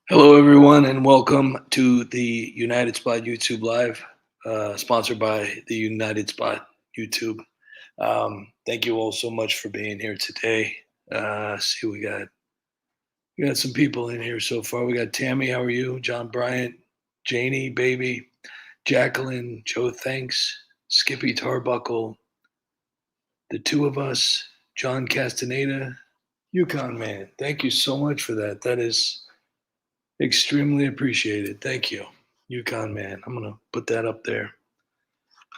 Hello, everyone, and welcome to the United Spot YouTube Live, sponsored by the United Spot YouTube. Thank you all so much for being here today. See, we got some people in here so far. We got Tammy, how are you? John Bryant, Janie, baby, Jacqueline, Joe, thanks, Skippy Tarbuckle, the two of us, John Castaneda, Yukon man. Thank you so much for that. That is extremely appreciated. Thank you, Yukon man. I'm gonna put that up there.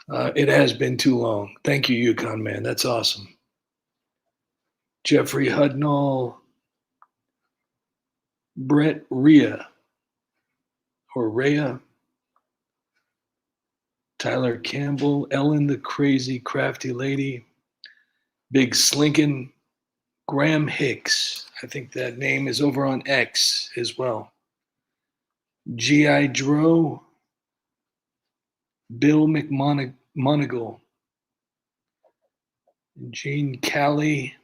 It has been too long. Thank you, Yukon man. That's awesome. Jeffrey Hudnall, Brett Rhea or Rhea, Tyler Campbell, Ellen the Crazy Crafty Lady, Big Slinkin, Graham Hicks. I think that name is over on X as well. G.I. Dro, Bill McMonigal, Gene Callie.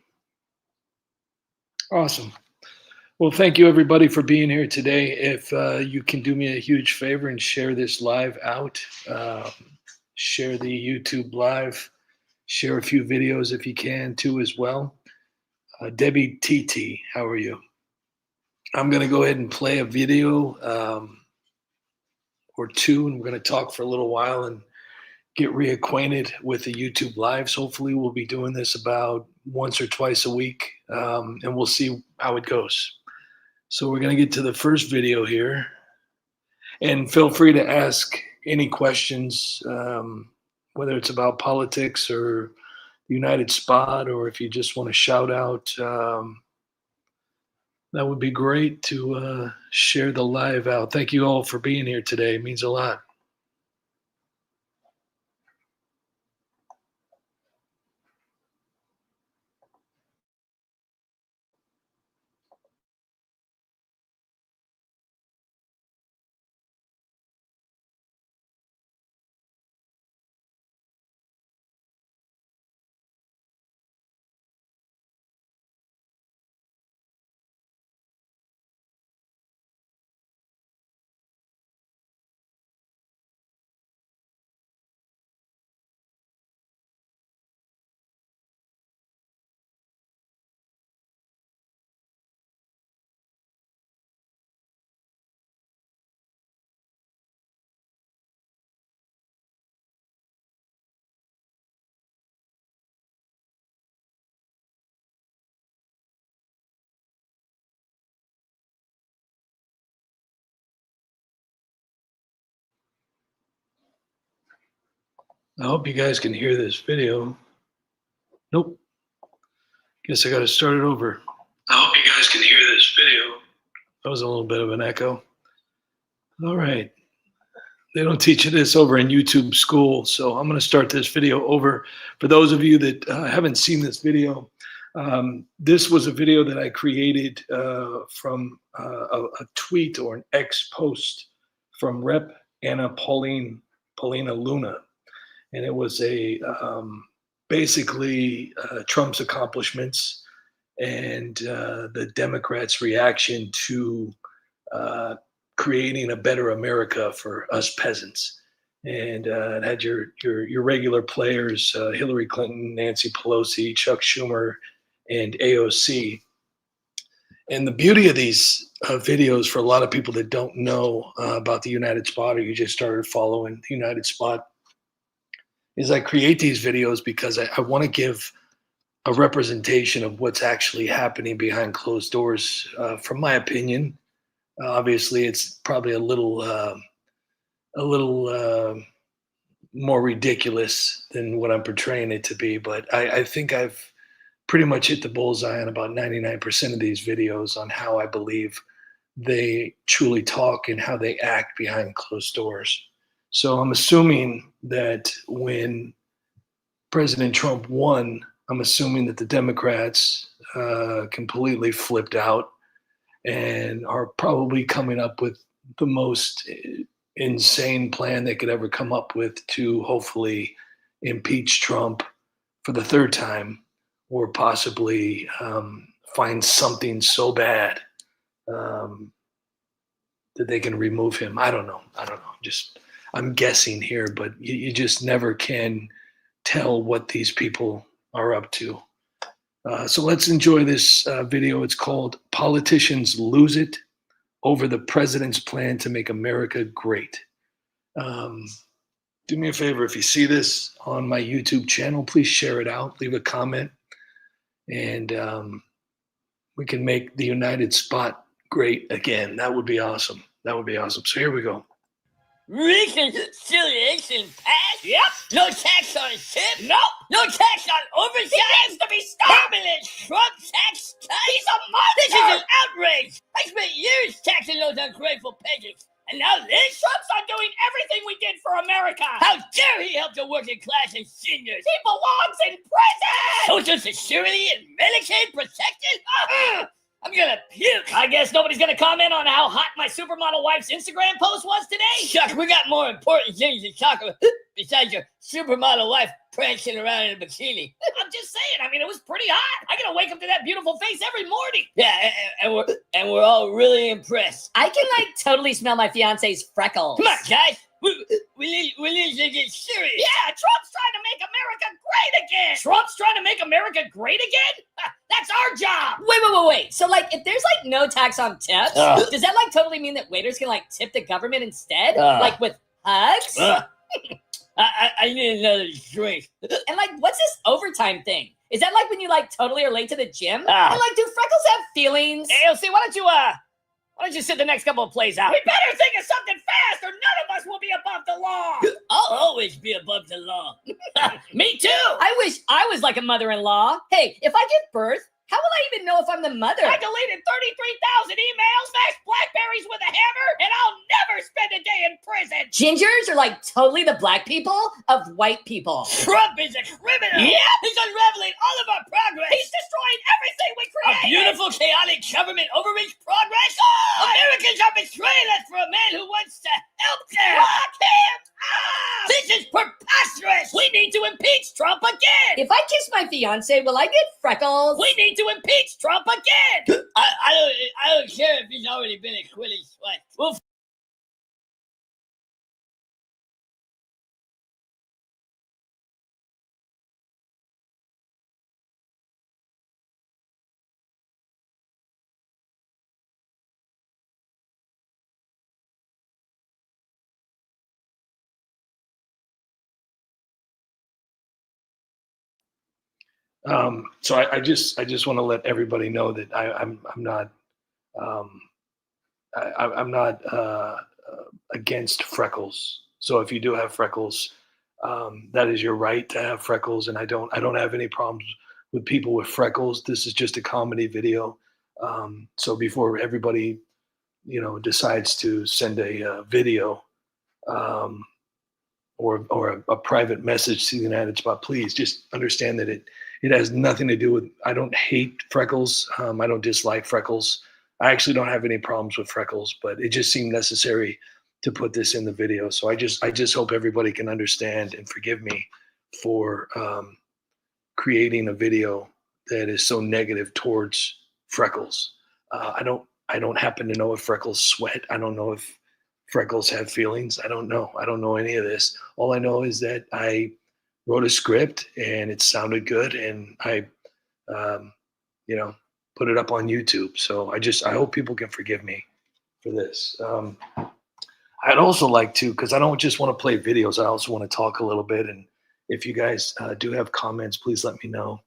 Awesome. Well, thank you everybody for being here today. If you can do me a huge favor and share this live out, share the YouTube live, share a few videos if you can too as well. Debbie TT, how are you? I'm going to go ahead and play a video or two, and we're going to talk for a little while and get reacquainted with the YouTube lives. Hopefully, we'll be doing this about once or twice a week, and we'll see how it goes. So we're going to get to the first video here. And feel free to ask any questions, whether it's about politics or the United Spot, or if you just want to shout out, that would be great to share the live out. Thank you all for being here today. It means a lot. I hope you guys can hear this video. Nope. Guess I got to start it over. I hope you guys can hear this video. That was a little bit of an echo. All right. They don't teach you this over in YouTube school, so I'm going to start this video over. For those of you that haven't seen this video, this was a video that I created from a tweet or an X post from Rep. Anna Paulina Luna, and it was a basically Trump's accomplishments and the Democrats' reaction to creating a better America for us peasants. And it had your regular players, Hillary Clinton, Nancy Pelosi, Chuck Schumer, and AOC. And the beauty of these videos, for a lot of people that don't know about the United Spot, or you just started following the United Spot, is I create these videos because I want to give a representation of what's actually happening behind closed doors. From my opinion, obviously, it's probably a little more ridiculous than what I'm portraying it to be. But I think I've pretty much hit the bullseye on about 99% of these videos on how I believe they truly talk and how they act behind closed doors. So I'm assuming that when President Trump won, I'm assuming that the Democrats completely flipped out and are probably coming up with the most insane plan they could ever come up with to hopefully impeach Trump for the third time, or possibly find something so bad that they can remove him. I don't know. I'm guessing here, but you just never can tell what these people are up to. So let's enjoy this video. It's called "Politicians Lose It Over the President's Plan to Make America Great." Um, do me a favor, if you see this on my YouTube channel, please share it out, leave a comment, and we can make the United Spot great again. That would be awesome. That would be awesome. So here we go. Reconciliation pact? Yep. No tax on ship? Nope. No tax on oversight? He needs to be stopped. Permanent Trump tax cut? He's a monster. This is an outrage. I spent years taxing those ungrateful peasants. And now this? Trump's not doing everything we did for America. How dare he help the working class and seniors? He belongs in prison. Social Security and Medicaid protection? I'm gonna puke. I guess nobody's gonna comment on how hot my supermodel wife's Instagram post was today? Shucks, we got more important things to talk about besides your supermodel wife prancing around in a bikini. I'm just saying, I mean, it was pretty hot. I gotta wake up to that beautiful face every morning. Yeah, and we're all really impressed. I can like totally smell my fiance's freckles. Come on, guys. We need to get serious. Yeah, Trump's trying to make America great again. Trump's trying to make America great again? That's our job. Wait. So like, if there's like no tax on tips, does that like totally mean that waiters can like tip the government instead? Like with hugs? I need another drink. And like, what's this overtime thing? Is that like when you like totally are late to the gym? And like, do freckles have feelings? AOC, why don't you sit the next couple of plays out? We better think of something fast, or none of us will be above the law. I'll always be above the law. Me too. I wish I was like a mother-in-law. Hey, if I give birth, how will I even know if I'm the mother? I deleted 33,000 emails, smashed Blackberries with a hammer, and I'll never spend a day in prison. Gingers are like totally the black people of white people. Trump is a criminal. Yeah, he's unraveling all of our progress. He's destroying everything we created. A beautiful, chaotic government overreach progress. Americans are betraying us for a man who wants to help them. Lock him up. This is preposterous. We need to impeach Trump again. If I kiss my fiance, will I get freckles? We need to impeach Trump again. I don't care if he's already been acquitted. We'll So I just want to let everybody know that I'm not I'm not against freckles. So if you do have freckles, that is your right to have freckles, and I don't have any problems with people with freckles. This is just a comedy video. So before everybody decides to send a video or a private message to the United Spot, please just understand that it has nothing to do with, I don't hate freckles. I don't dislike freckles. I actually don't have any problems with freckles, but it just seemed necessary to put this in the video. So I just hope everybody can understand and forgive me for creating a video that is so negative towards freckles. I don't happen to know if freckles sweat. I don't know if freckles have feelings. I don't know any of this. All I know is that I wrote a script and it sounded good, and I put it up on YouTube. So I hope people can forgive me for this. I'd also like to, because I don't just want to play videos, I also want to talk a little bit. And if you guys do have comments, please let me know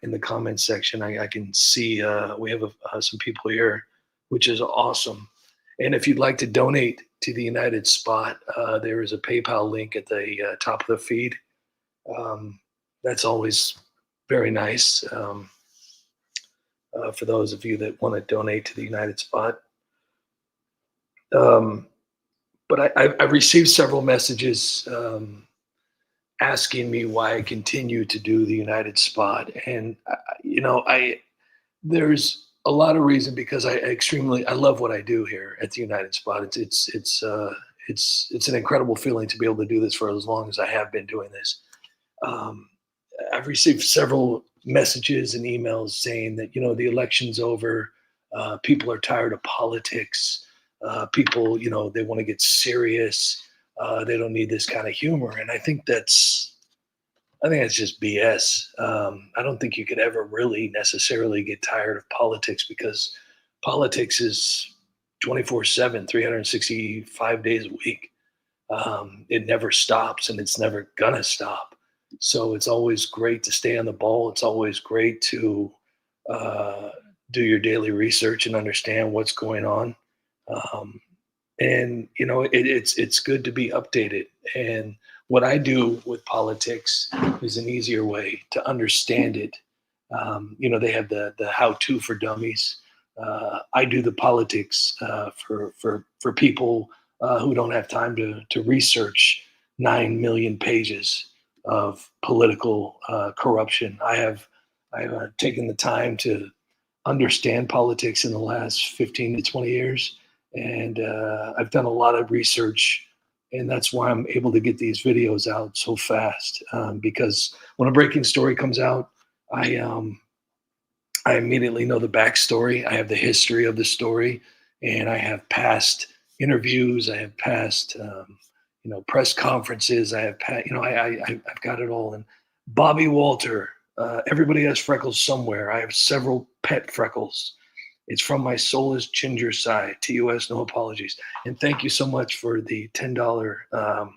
in the comments section. I can see we have some people here, which is awesome. And if you'd like to donate to the United Spot, there is a PayPal link at the top of the feed. That's always very nice for those of you that want to donate to the United Spot. But I've received several messages asking me why I continue to do the United Spot. And, there's a lot of reason, because I love what I do here at the United Spot. It's an incredible feeling to be able to do this for as long as I have been doing this. I've received several messages and emails saying that, the election's over. People are tired of politics. People, they want to get serious. They don't need this kind of humor. And I think that's just BS. I don't think you could ever really necessarily get tired of politics, because politics is 24/7, 365 days a week. It never stops, and it's never gonna stop. So it's always great to stay on the ball. It's always great to uh, do your daily research and understand what's going on. Um, and it's good to be updated. And what I do with politics is an easier way to understand it. They have the how to for dummies. I do the politics for people who don't have time to research 9 million pages of political corruption. I've taken the time to understand politics in the last 15 to 20 years. And I've done a lot of research, and that's why I'm able to get these videos out so fast. Because when a breaking story comes out, I immediately know the backstory. I have the history of the story, and I have past interviews. I have past, press conferences. I have, I've got it all. And Bobby Walter, everybody has freckles somewhere. I have several pet freckles. It's from my soulless ginger side. TUS, no apologies. And thank you so much for the $10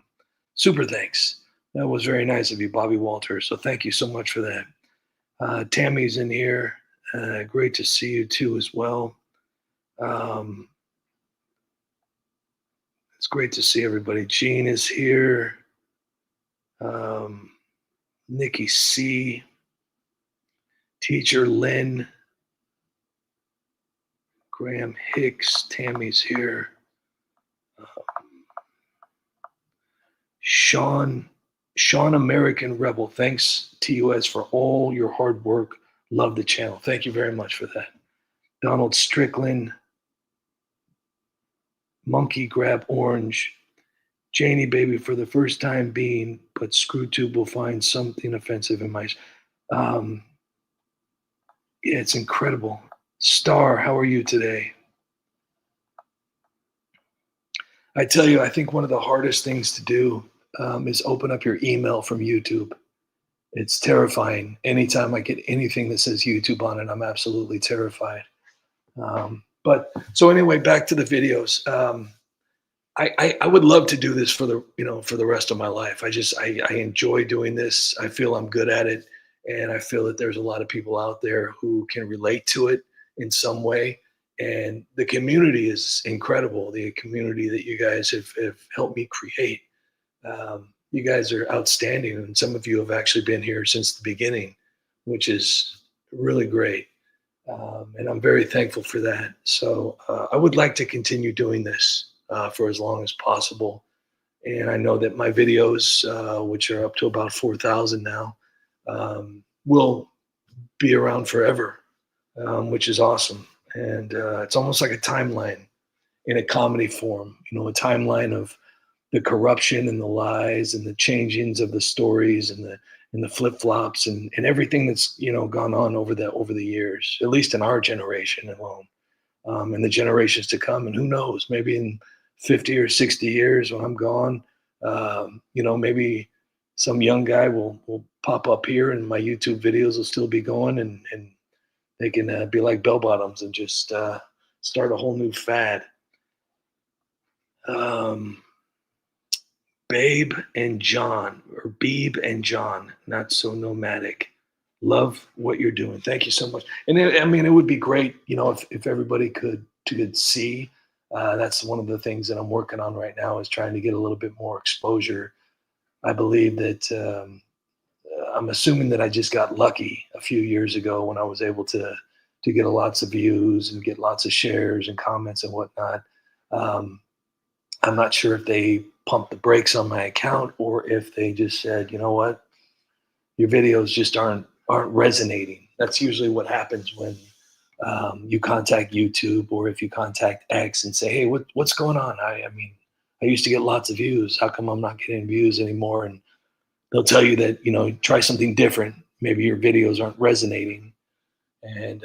super thanks. That was very nice of you, Bobby Walter. So thank you so much for that. Tammy's in here. Great to see you too as well. It's great to see everybody. Jean is here. Nikki C. Teacher Lynn. Graham Hicks. Tammy's here. Sean American Rebel. Thanks, TUS, for all your hard work. Love the channel. Thank you very much for that. Donald Strickland. Monkey Grab Orange. Janie Baby, for the first time being, but ScrewTube will find something offensive in my... Yeah, it's incredible. Star, how are you today? I tell you, I think one of the hardest things to do is open up your email from YouTube. It's terrifying. Anytime I get anything that says YouTube on it, I'm absolutely terrified. But so anyway, back to the videos. I would love to do this for the rest of my life. I enjoy doing this. I feel I'm good at it, and I feel that there's a lot of people out there who can relate to it in some way. And the community is incredible. The community that you guys have helped me create. You guys are outstanding, and some of you have actually been here since the beginning, which is really great. And I'm very thankful for that. So I would like to continue doing this for as long as possible. And I know that my videos, which are up to about 4,000 now, will be around forever, which is awesome. And it's almost like a timeline in a comedy form, a timeline of the corruption and the lies and the changings of the stories and the flip-flops and everything that's gone on over the years, at least in our generation alone, and the generations to come. And who knows, maybe in 50 or 60 years when I'm gone, maybe some young guy will pop up here and my YouTube videos will still be going, and they can be like bell bottoms and just start a whole new fad. Babe and John, or Beeb and John, not so nomadic. Love what you're doing. Thank you so much. And it would be great, if everybody could see. That's one of the things that I'm working on right now, is trying to get a little bit more exposure. I believe that I'm assuming that I just got lucky a few years ago when I was able to get lots of views and get lots of shares and comments and whatnot. I'm not sure if they pumped the brakes on my account or if they just said, you know what, your videos just aren't resonating. That's usually what happens when you contact YouTube, or if you contact X and say, hey, what's going on? I used to get lots of views. How come I'm not getting views anymore? And they'll tell you that, try something different. Maybe your videos aren't resonating. And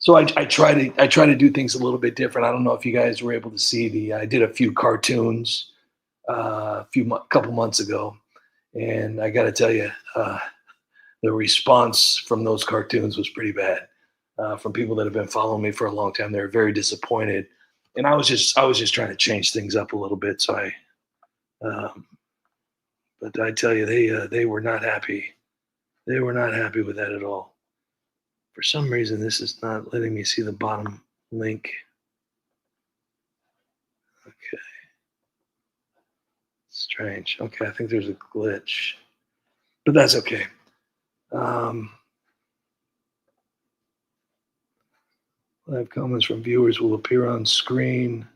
So I try to do things a little bit different. I don't know if you guys were able to see I did a few cartoons couple months ago, and I got to tell you, the response from those cartoons was pretty bad. From people that have been following me for a long time, they're very disappointed, and I was just trying to change things up a little bit. So but I tell you, they were not happy. They were not happy with that at all. For some reason, this is not letting me see the bottom link. Okay. Strange. Okay, I think there's a glitch, but that's okay. Live comments from viewers will appear on screen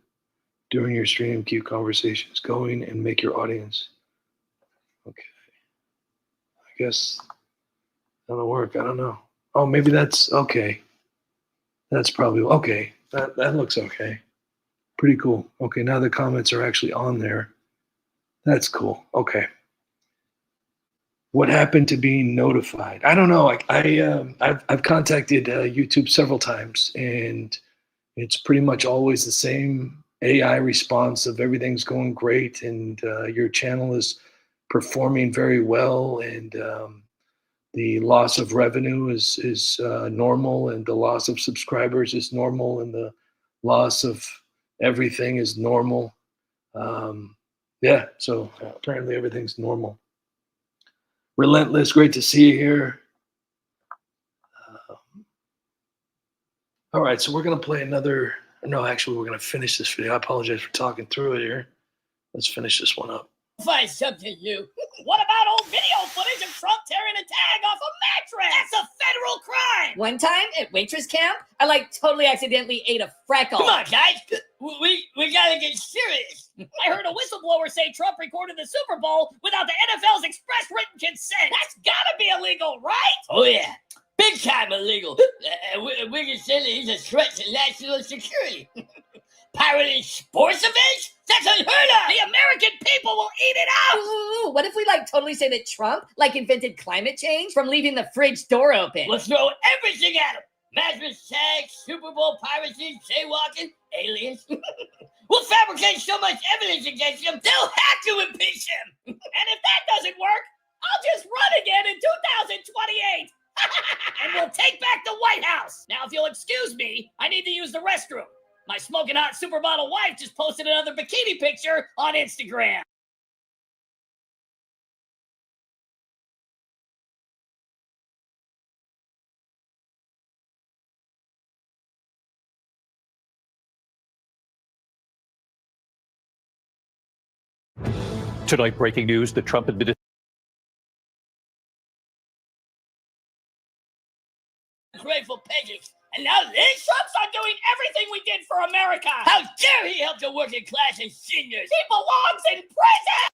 during your stream. Keep conversations going and make your audience. Okay. I guess that'll work. I don't know. Oh, maybe that's okay. That's probably okay. That looks okay. Pretty cool. Okay, now the comments are actually on there. That's cool. Okay. What happened to being notified? I don't know. I've contacted YouTube several times, and it's pretty much always the same AI response of everything's going great, and your channel is performing very well, and the loss of revenue is normal, and the loss of subscribers is normal, and the loss of everything is normal. Yeah, so apparently everything's normal. Relentless, great to see you here. All right, so we're going to play another. No, actually, we're going to finish this video. I apologize for talking through it here. Let's finish this one up. Find something new. What about old video footage of Trump tearing a tag off a mattress? That's a federal crime. One time at waitress camp, I totally accidentally ate a freckle. Come on, guys. We gotta get serious. I heard a whistleblower say Trump recorded the Super Bowl without the NFL's express written consent. That's gotta be illegal, right? Oh, yeah. Big time illegal. We're saying he's a threat to national security. Pirating sports events? That's unheard of! The American people will eat it out! Ooh, what if we totally say that Trump invented climate change from leaving the fridge door open? We'll throw everything at him. Mattress tags, Super Bowl piracy, jaywalking, aliens. We'll fabricate so much evidence against him, they'll have to impeach him. And if that doesn't work, I'll just run again in 2028. And we'll take back the White House. Now, if you'll excuse me, I need to use the restroom. My smoking hot supermodel wife just posted another bikini picture on Instagram. Tonight, breaking news: the Trump administration. Grateful pigeons. And now this? Trump's not doing everything we did for America. How dare he help the working class and seniors? He belongs in prison.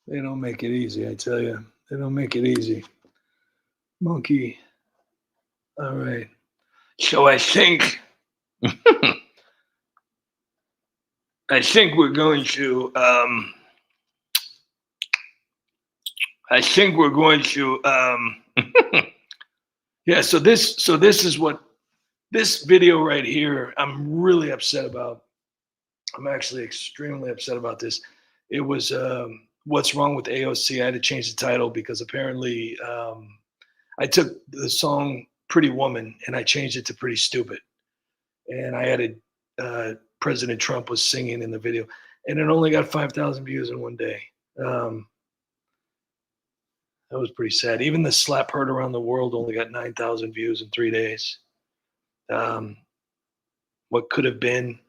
They don't make it easy, I tell you. They don't make it easy. Monkey. All right. So I think we're going to yeah, so this is what this video right here I'm really upset about. I'm actually extremely upset about this. It was what's wrong with AOC. I had to change the title because apparently I took the song Pretty Woman and I changed it to Pretty Stupid. And I added President Trump was singing in the video, and it only got 5,000 views in one day. That was pretty sad. Even the slap heard around the world only got 9,000 views in 3 days. What could have been.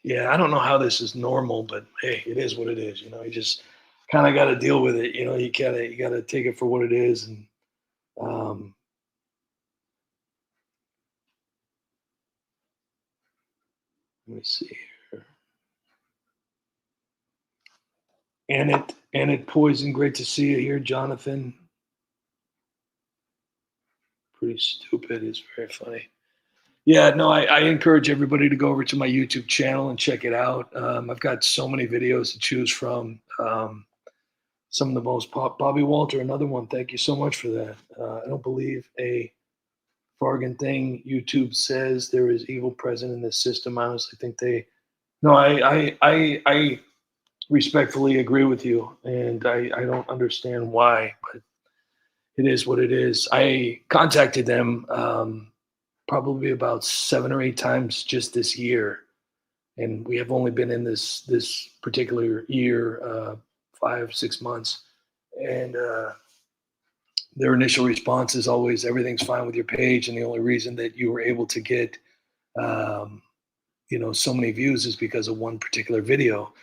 Yeah, I don't know how this is normal, but hey, it is what it is. You know, you just kind of got to deal with it. You know, you gotta take it for what it is. And let me see here. And it Poison, great to see you here, Jonathan. Pretty Stupid is very funny. Yeah, no, I encourage everybody to go over to my YouTube channel and check it out. I've got so many videos to choose from. some of the most Bobby Walter, another one. Thank you so much for that. I don't believe a Fargan thing. YouTube says there is evil present in this system. I honestly think they. No, I respectfully agree with you, and I don't understand why, but it is what it is. I contacted them probably about 7 or 8 times just this year, and we have only been in this particular year 5-6 months, and their initial response is always everything's fine with your page, and the only reason that you were able to get so many views is because of one particular video.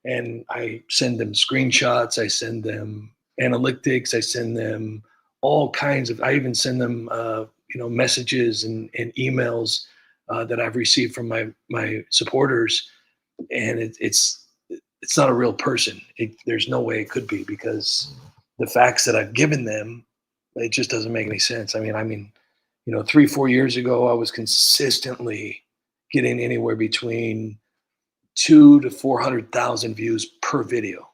And I send them screenshots, I send them analytics, I send them all kinds of. I even send them messages and emails that I've received from my supporters, and it's not a real person. There's no way it could be, because the facts that I've given them, it just doesn't make any sense. I mean, 3-4 years ago, I was consistently getting anywhere between 200,000 to 400,000 views per video.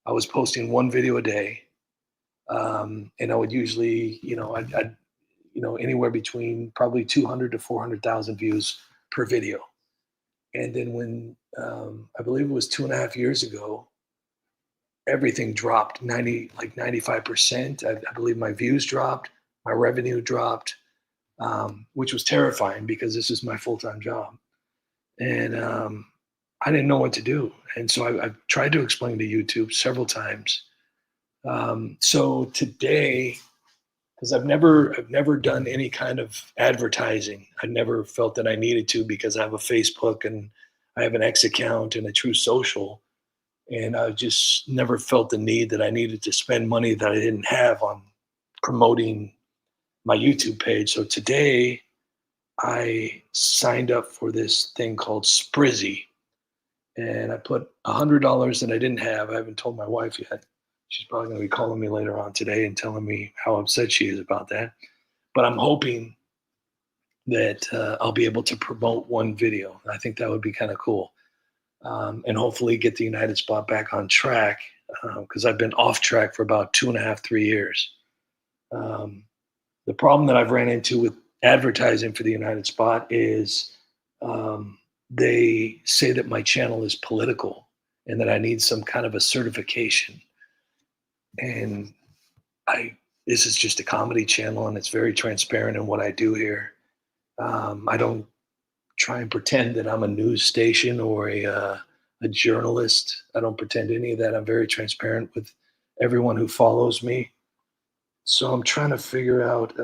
I was posting one video a day, and I would usually, I'd anywhere between probably 200 to 400,000 views per video. And then when I believe it was 2.5 years ago, everything dropped 95%. I believe my views dropped, my revenue dropped, which was terrifying because this is my full-time job. And I didn't know what to do. And so I tried to explain to YouTube several times. So today, because I've never done any kind of advertising. I never felt that I needed to, because I have a Facebook and I have an X account and a True Social. And I just never felt the need that I needed to spend money that I didn't have on promoting my YouTube page. So today I signed up for this thing called Sprizzy, and I put $100 that I didn't have. I haven't told my wife yet. She's probably going to be calling me later on today and telling me how upset she is about that. But I'm hoping that I'll be able to promote one video. I think that would be kind of cool. And hopefully get the United Spot back on track, because I've been off track for about 2.5-3 years. The problem that I've ran into with advertising for the United Spot is they say that my channel is political and that I need some kind of a certification. And this is just a comedy channel, and it's very transparent in what I do here. I don't try and pretend that I'm a news station or a journalist. I don't pretend any of that. I'm very transparent with everyone who follows me. So I'm trying to figure out.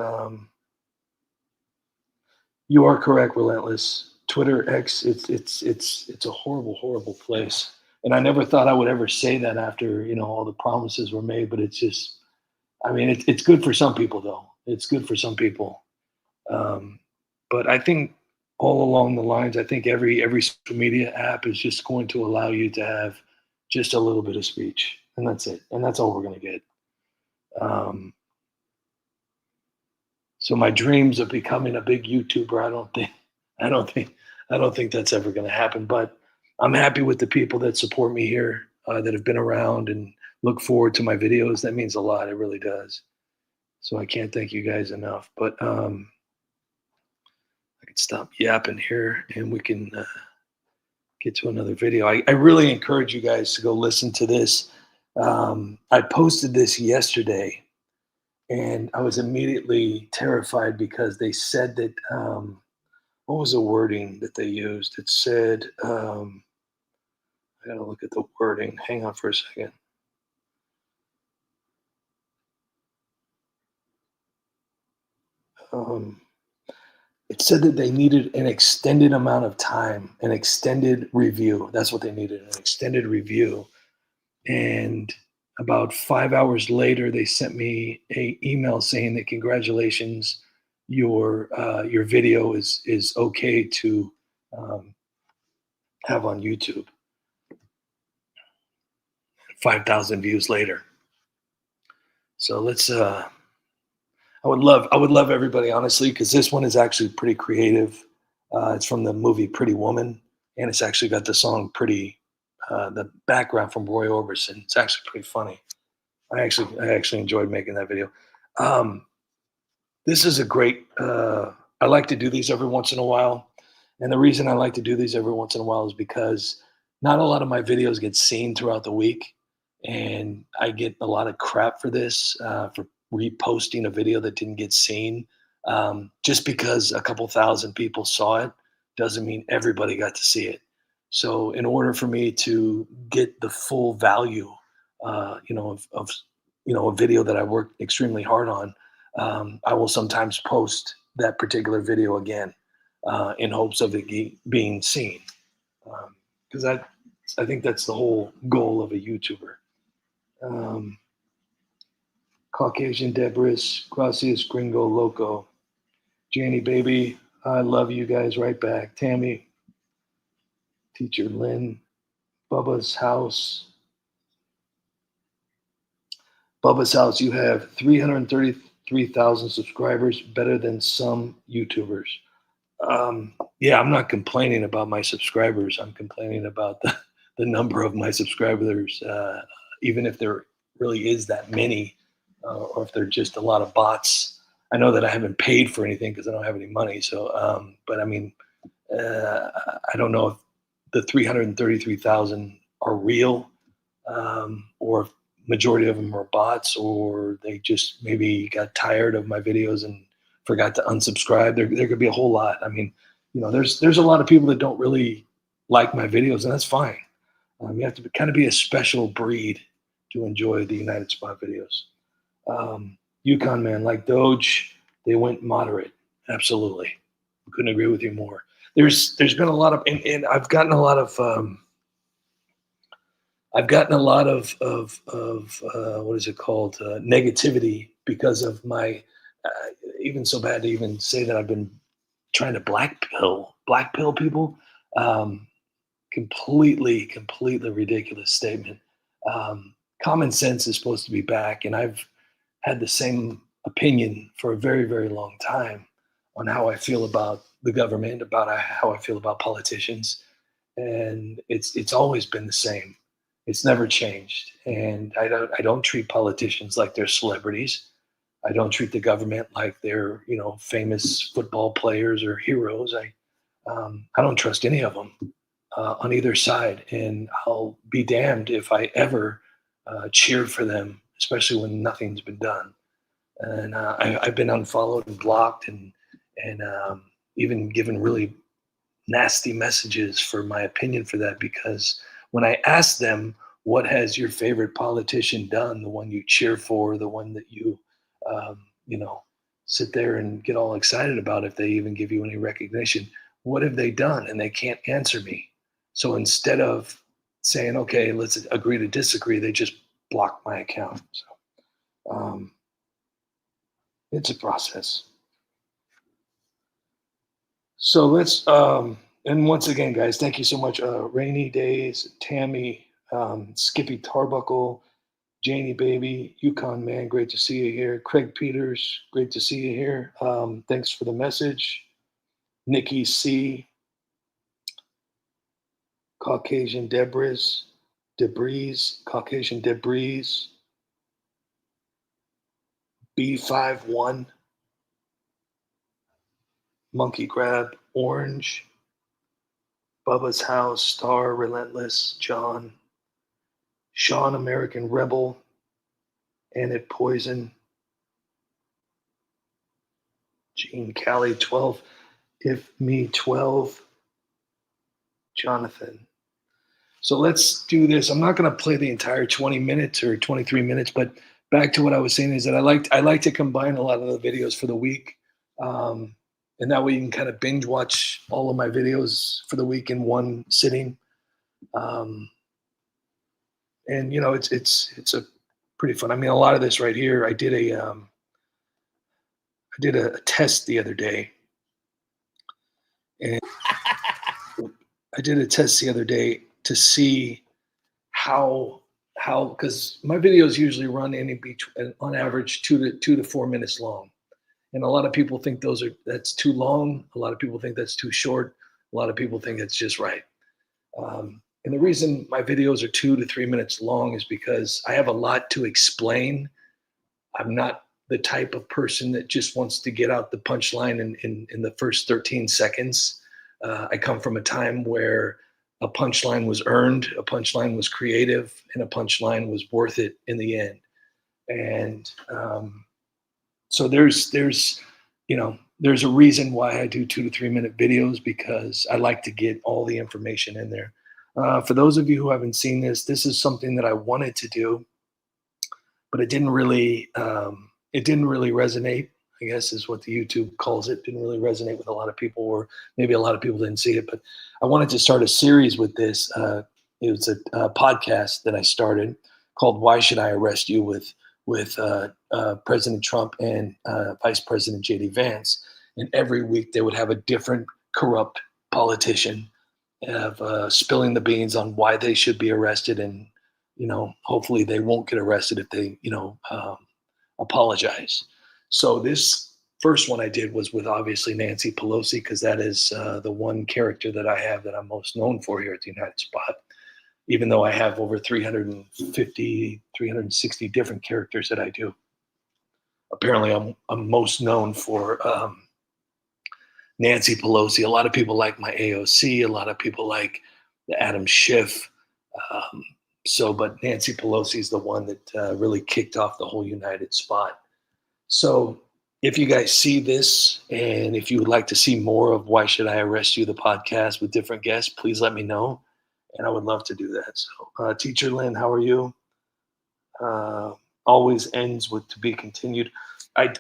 You are correct, Relentless. Twitter, X, it's a horrible, horrible place. And I never thought I would ever say that after all the promises were made. But it's just, it's good for some people, though. It's good for some people. But I think all along the lines, I think every social media app is just going to allow you to have just a little bit of speech, and that's it. And that's all we're going to get. So my dreams of becoming a big YouTuber, I don't think that's ever going to happen. But I'm happy with the people that support me here, that have been around and look forward to my videos. That means a lot. It really does. So I can't thank you guys enough. But I could stop yapping here, and we can get to another video. I really encourage you guys to go listen to this. I posted this yesterday, and I was immediately terrified because they said that, what was the wording that they used? It said, I gotta look at the wording. Hang on for a second. It said that they needed an extended amount of time, an extended review. That's what they needed, an extended review. And about 5 hours later, they sent me an email saying that congratulations, your video is okay to have on YouTube. 5,000 views later. So let's. I would love everybody, honestly, because this one is actually pretty creative. It's from the movie Pretty Woman, and it's actually got the song "Pretty" the background from Roy Orbison. It's actually pretty funny. I actually enjoyed making that video. This is a great. I like to do these every once in a while, and the reason I like to do these every once in a while is because not a lot of my videos get seen throughout the week, and I get a lot of crap for this for reposting a video that didn't get seen. Just because a couple thousand people saw it doesn't mean everybody got to see it. So in order for me to get the full value, of a video that I worked extremely hard on, I will sometimes post that particular video again in hopes of it being seen. Because I think that's the whole goal of a YouTuber. Caucasian Debris, Gracias Gringo Loco, Janie Baby, I love you guys right back. Tammy, Teacher Lynn, Bubba's House. Bubba's House, you have 333,000 subscribers, better than some YouTubers. Yeah, I'm not complaining about my subscribers. I'm complaining about the number of my subscribers, even if there really is that many, or if they're just a lot of bots. I know that I haven't paid for anything because I don't have any money. So, but I mean, I don't know if the 333,000 are real, or if majority of them are bots, or they just maybe got tired of my videos and forgot to unsubscribe. There could be a whole lot. I mean, there's a lot of people that don't really like my videos, and that's fine. You have to kind of be a special breed to enjoy the United Spot videos. Yukon Man, like Doge, they went moderate. Absolutely, couldn't agree with you more. There's been a lot of, and I've gotten a lot of what is it called, negativity because of my, even so bad to even say that I've been trying to black pill people. Completely ridiculous statement. Common sense is supposed to be back, and I've had the same opinion for a very, very long time on how I feel about the government, about how I feel about politicians, and it's always been the same. It's never changed, and I don't treat politicians like they're celebrities. I don't treat the government like they're famous football players or heroes. I don't trust any of them on either side, and I'll be damned if I ever cheered for them, especially when nothing's been done. And I've been unfollowed and blocked, and even given really nasty messages for my opinion for that, because when I ask them, what has your favorite politician done, the one you cheer for, the one that you sit there and get all excited about, if they even give you any recognition, what have they done? And they can't answer me. So instead of saying, okay, let's agree to disagree, they just block my account. So it's a process. So let's, and once again, guys, thank you so much. Rainy Days, Tammy, Skippy Tarbuckle, Janie Baby, Yukon Man, great to see you here. Craig Peters, great to see you here. Thanks for the message. Nikki C, Caucasian Debris, Caucasian Debris, B51, Monkey Grab, Orange, Bubba's House, Star, Relentless, John, Sean, American Rebel, Annette Poison, Gene Callie, 12, If Me 12, Jonathan. So let's do this. I'm not going to play the entire 20 minutes or 23 minutes, but back to what I was saying is that I like to combine a lot of the videos for the week. And that way you can kind of binge watch all of my videos for the week in one sitting. And it's a pretty fun. I mean, a lot of this right here, I did a test the other day, and I did a test the other day to see how because my videos usually run on average 2 to 4 minutes long, and a lot of people think that's too long. A lot of people think that's too short. A lot of people think it's just right. And the reason my videos are 2 to 3 minutes long is because I have a lot to explain. I'm not the type of person that just wants to get out the punchline in the first 13 seconds. I come from a time where a punchline was earned, a punchline was creative, and a punchline was worth it in the end. And so there's a reason why I do 2 to 3 minute videos, because I like to get all the information in there. For those of you who haven't seen this is something that I wanted to do, but it didn't really resonate, I guess is what the YouTube calls it. Didn't really resonate with a lot of people, or maybe a lot of people didn't see it. But I wanted to start a series with this. It was a podcast that I started called "Why Should I Arrest You?" with President Trump and Vice President J.D. Vance. And every week they would have a different corrupt politician spilling the beans on why they should be arrested, and hopefully they won't get arrested if they apologize. So this first one I did was with obviously Nancy Pelosi, because that is the one character that I have that I'm most known for here at the United Spot, even though I have over 350, 360 different characters that I do. Apparently I'm most known for Nancy Pelosi. A lot of people like my AOC. A lot of people like the Adam Schiff. But Nancy Pelosi is the one that really kicked off the whole United Spot. So if you guys see this, and if you would like to see more of Why Should I Arrest You, the podcast with different guests, please let me know. And I would love to do that. So Teacher Lynn, how are you? Always ends with to be continued.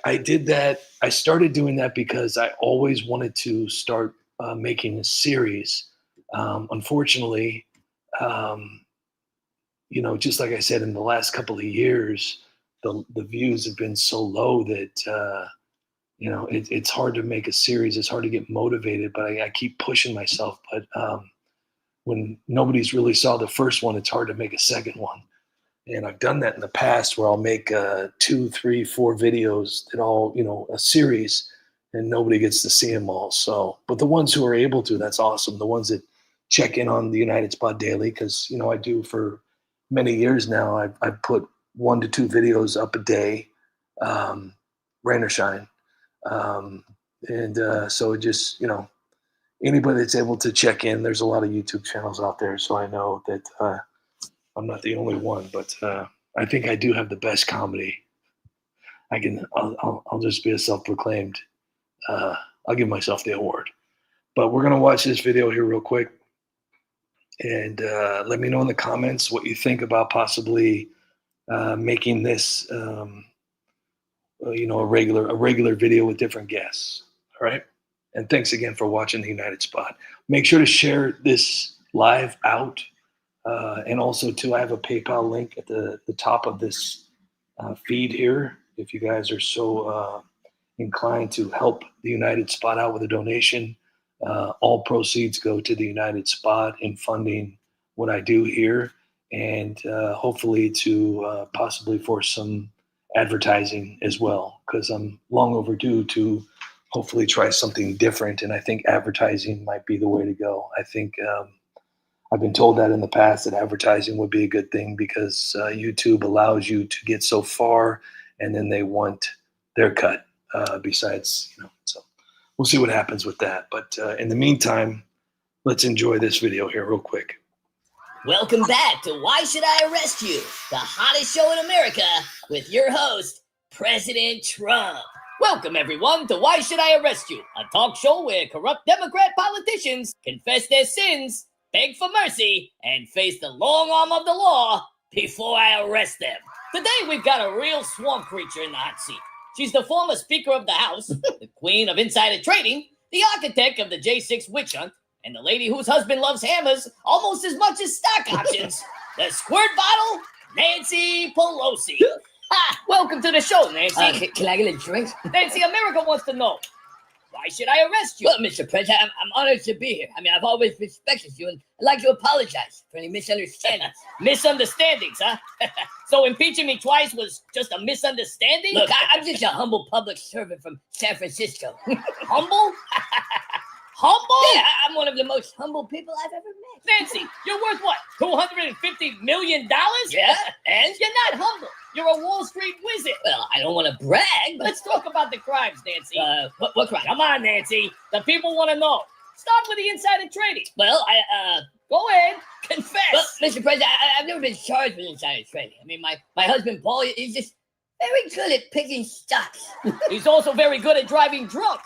I did that. I started doing that because I always wanted to start making a series. Unfortunately, just like I said, in the last couple of years, the views have been so low that, it's hard to make a series. It's hard to get motivated, but I keep pushing myself. But when nobody's really saw the first one, it's hard to make a second one. And I've done that in the past where I'll make 2, 3, 4 videos that all, a series, and nobody gets to see them all. So, but the ones who are able to, that's awesome. The ones that check in on the United Spot daily, because, I do for many years now, I've put 1 to 2 videos up a day, rain or shine. So it just, anybody that's able to check in, there's a lot of YouTube channels out there. So I know that I'm not the only one, but I think I do have the best comedy. I'll just be a self-proclaimed, I'll give myself the award. But we're going to watch this video here real quick. And let me know in the comments what you think about possibly making this, a regular video with different guests. All right. And thanks again for watching the United Spot. Make sure to share this live out. And also, too, I have a PayPal link at the top of this feed here. If you guys are so inclined to help the United Spot out with a donation, all proceeds go to the United Spot in funding what I do here, and hopefully to possibly for some advertising as well, because I'm long overdue to hopefully try something different. And I think advertising might be the way to go. I think I've been told that in the past that advertising would be a good thing, because YouTube allows you to get so far, and then they want their cut besides, so we'll see what happens with that. But in the meantime, let's enjoy this video here real quick. Welcome back to Why Should I Arrest You? The hottest show in America with your host, President Trump. Welcome, everyone, to Why Should I Arrest You? A talk show where corrupt Democrat politicians confess their sins, beg for mercy, and face the long arm of the law before I arrest them. Today, we've got a real swamp creature in the hot seat. She's the former Speaker of the House, the queen of insider trading, the architect of the J6 witch hunt, and the lady whose husband loves hammers almost as much as stock options, the squirt bottle, Nancy Pelosi. Ha! Welcome to the show, Nancy. Can I get a drink? Nancy, America wants to know, why should I arrest you? Well, Mr. President, I'm honored to be here. I've always respected you, and I'd like to apologize for any misunderstandings. Misunderstandings, huh? So impeaching me twice was just a misunderstanding? Look, I'm just a humble public servant from San Francisco. Humble? Humble? Yeah, I'm one of the most humble people I've ever met. Nancy, you're worth what? $250 million? Yeah, and? You're not humble. You're a Wall Street wizard. Well, I don't want to brag, but... Let's talk about the crimes, Nancy. What crime? Come on, Nancy. The people want to know. Start with the insider trading. Well, Go ahead. Confess. Well, Mr. President, I've never been charged with insider trading. I mean, my husband, Paul, he's just very good at picking stocks. He's also very good at driving drunk.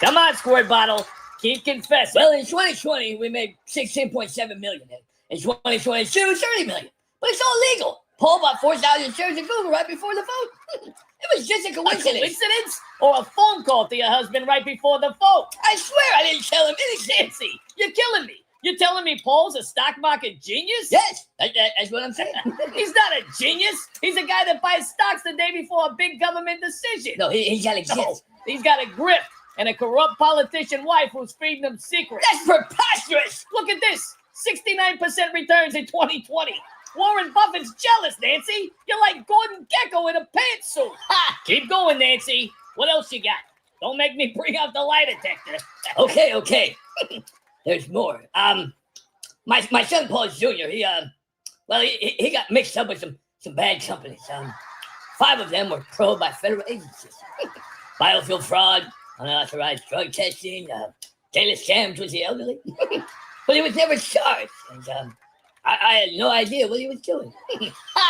Come on, Squirt Bottle. Keep confessing. Well, in 2020, we made $16.7 million. In 2022, $30 million. But it's all legal. Paul bought 4,000 shares of Google right before the vote. It was just a A coincidence. coincidence? Or a phone call to your husband right before the vote? I swear I didn't tell him anything. Nancy, you're killing me. You're telling me Paul's a stock market genius? Yes, that's what I'm saying. He's not a genius. He's a guy that buys stocks the day before a big government decision. No, he's got a No, gift. he's got a grip and a corrupt politician wife who's feeding him secrets. That's preposterous. Look at this. 69% returns in 2020. Warren Buffett's jealous, Nancy. You're like Gordon Gekko in a pantsuit. Ha! Keep going, Nancy. What else you got? Don't make me bring out the lie detector. Okay. There's more. My son Paul Jr. He got mixed up with some bad companies. 5 of them were probed by federal agencies. Biofuel fraud, unauthorized drug testing, daily scams with the elderly. But he was never charged, and I had no idea what he was doing.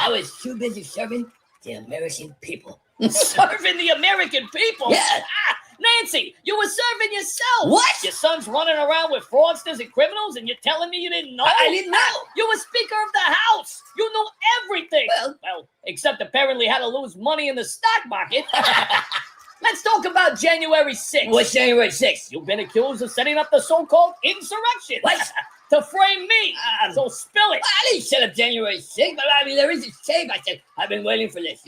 I was too busy serving the American people. Serving the American people? Yeah. Ah, Nancy, you were serving yourself. What? Your son's running around with fraudsters and criminals, and you're telling me you didn't know? I didn't know. You were Speaker of the House. You knew everything. Well, except apparently how to lose money in the stock market. Let's talk about January 6th. what's January 6th? You've been accused of setting up the so-called insurrection. What? To frame me. So spill it. I didn't set up January 6th, but I mean, there is a tape. I said, I've been waiting for this,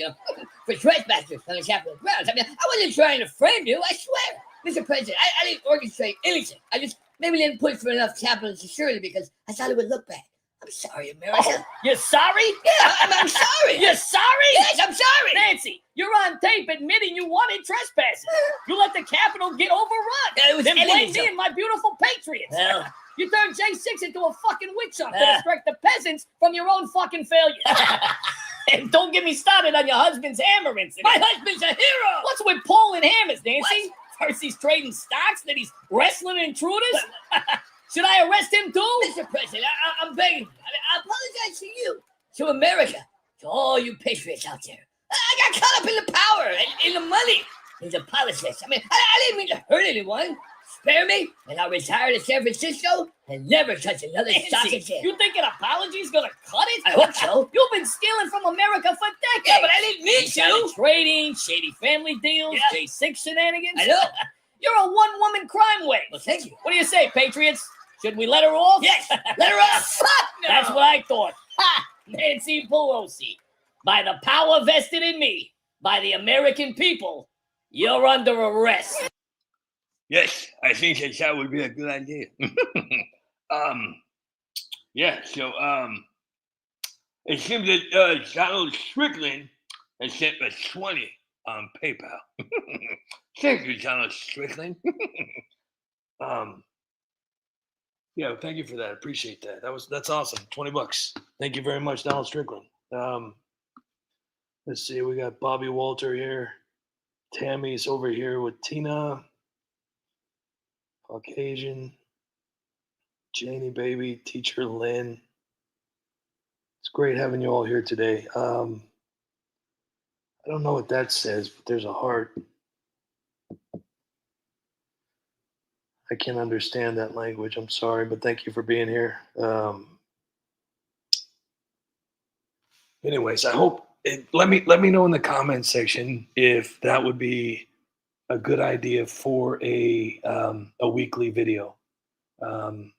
for trespassers on the Capitol grounds. I mean, I wasn't trying to frame you, I swear. Mr. President, I didn't orchestrate anything. I just maybe didn't push for enough Capitol security because I thought it would look bad. I'm sorry, America. Oh, you're sorry? Yeah, I'm sorry. You're sorry? Yes, I'm sorry. Nancy, you're on tape admitting you wanted trespassing. You let the Capitol get overrun. Yeah, it was Then blame evidence me of- and my beautiful patriots. Well, You turned J6 into a fucking witch hunt to distract the peasants from your own fucking failure. And don't get me started on your husband's hammer incident. my husband's a hero. What's with Paul and hammers, Nancy? First he's trading stocks, then he's wrestling intruders. Should I arrest him too? Mr. President, I'm begging you. I apologize to you, to America, to all you patriots out there. I got caught up in the power, in the money, in the politics. I mean, I didn't mean to hurt anyone. Spare me, and I'll retire to San Francisco and never touch another stock Nancy, again. you think an apology's gonna cut it? I hope so. You've been stealing from America for decades. Yeah, but I didn't mean Insider to. trading, shady family deals, Yeah. J6 shenanigans. I know. You're a one-woman crime wave. Well, thank you. What do you say, Patriots? Should we let her off? Yes, let her off. Fuck no. That's what I thought. Ha! Nancy Pelosi. By the power vested in me, by the American people, you're under arrest. Yes, I think that would be a good idea. Yeah, so it seems that Donald Strickland has sent us 20 on PayPal. Thank you, Donald Strickland. Yeah, thank you for that. Appreciate that. That's awesome. $20. Thank you very much, Donald Strickland. Let's see. We got Bobby Walter here. Tammy's over here with Tina. Caucasian. Janie Baby. Teacher Lynn. It's great having you all here today. I don't know what that says, but there's a heart. I can't understand that language. I'm sorry, but thank you for being here. Anyways, I hope let me know in the comments section if that would be a good idea for a weekly video, to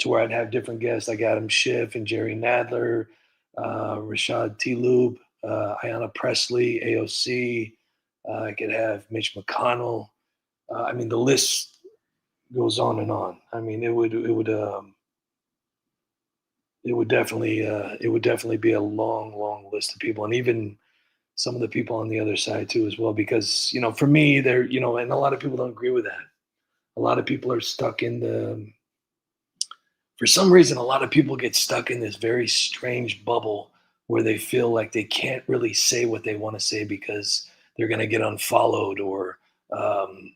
where I'd have different guests like Adam Schiff and Jerry Nadler, Rashad Tlaib, Ayanna Pressley, AOC. I could have Mitch McConnell. I mean, the list goes on and on. I mean, it would definitely be a long list of people, and even some of the people on the other side too, as well. Because for me, and a lot of people don't agree with that. A lot of people are stuck in for some reason, a lot of people get stuck in this very strange bubble where they feel like they can't really say what they want to say because they're going to get unfollowed, or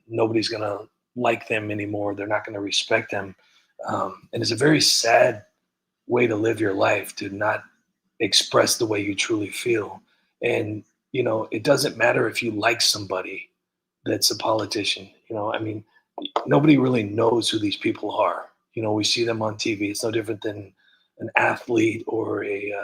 nobody's going to like them anymore. They're not going to respect them. And it's a very sad way to live your life, to not express the way you truly feel. And, it doesn't matter if you like somebody that's a politician. I mean, nobody really knows who these people are. We see them on TV. It's no different than an athlete or a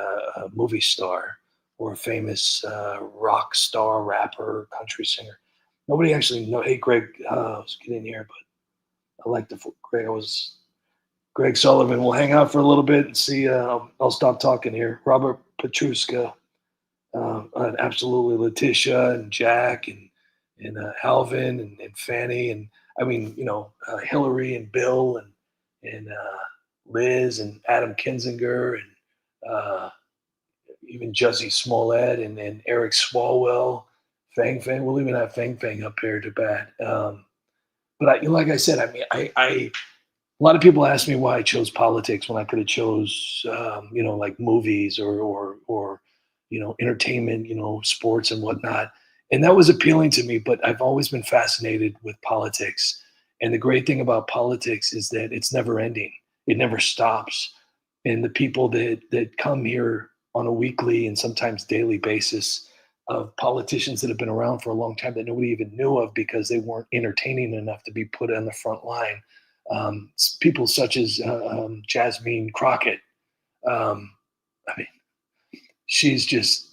movie star or a famous rock star, rapper, country singer. Nobody actually know. Hey, Greg, let's get in here. But I like Greg. Greg Sullivan. We'll hang out for a little bit and see. I'll stop talking here. Robert Petruska, absolutely Letitia and Jack and Alvin and Fanny, and I mean, Hillary and Bill and Liz and Adam Kinzinger and even Jussie Smollett and Eric Swalwell, Fang Fang. We'll even have Fang Fang up here to bat. But like I said, I mean, a lot of people ask me why I chose politics when I could have chose, like movies or entertainment, sports and whatnot. And that was appealing to me, but I've always been fascinated with politics. And the great thing about politics is that it's never ending. It never stops. And the people that come here on a weekly and sometimes daily basis, of politicians that have been around for a long time that nobody even knew of because they weren't entertaining enough to be put on the front line. People such as Jasmine Crockett. I mean, she's just,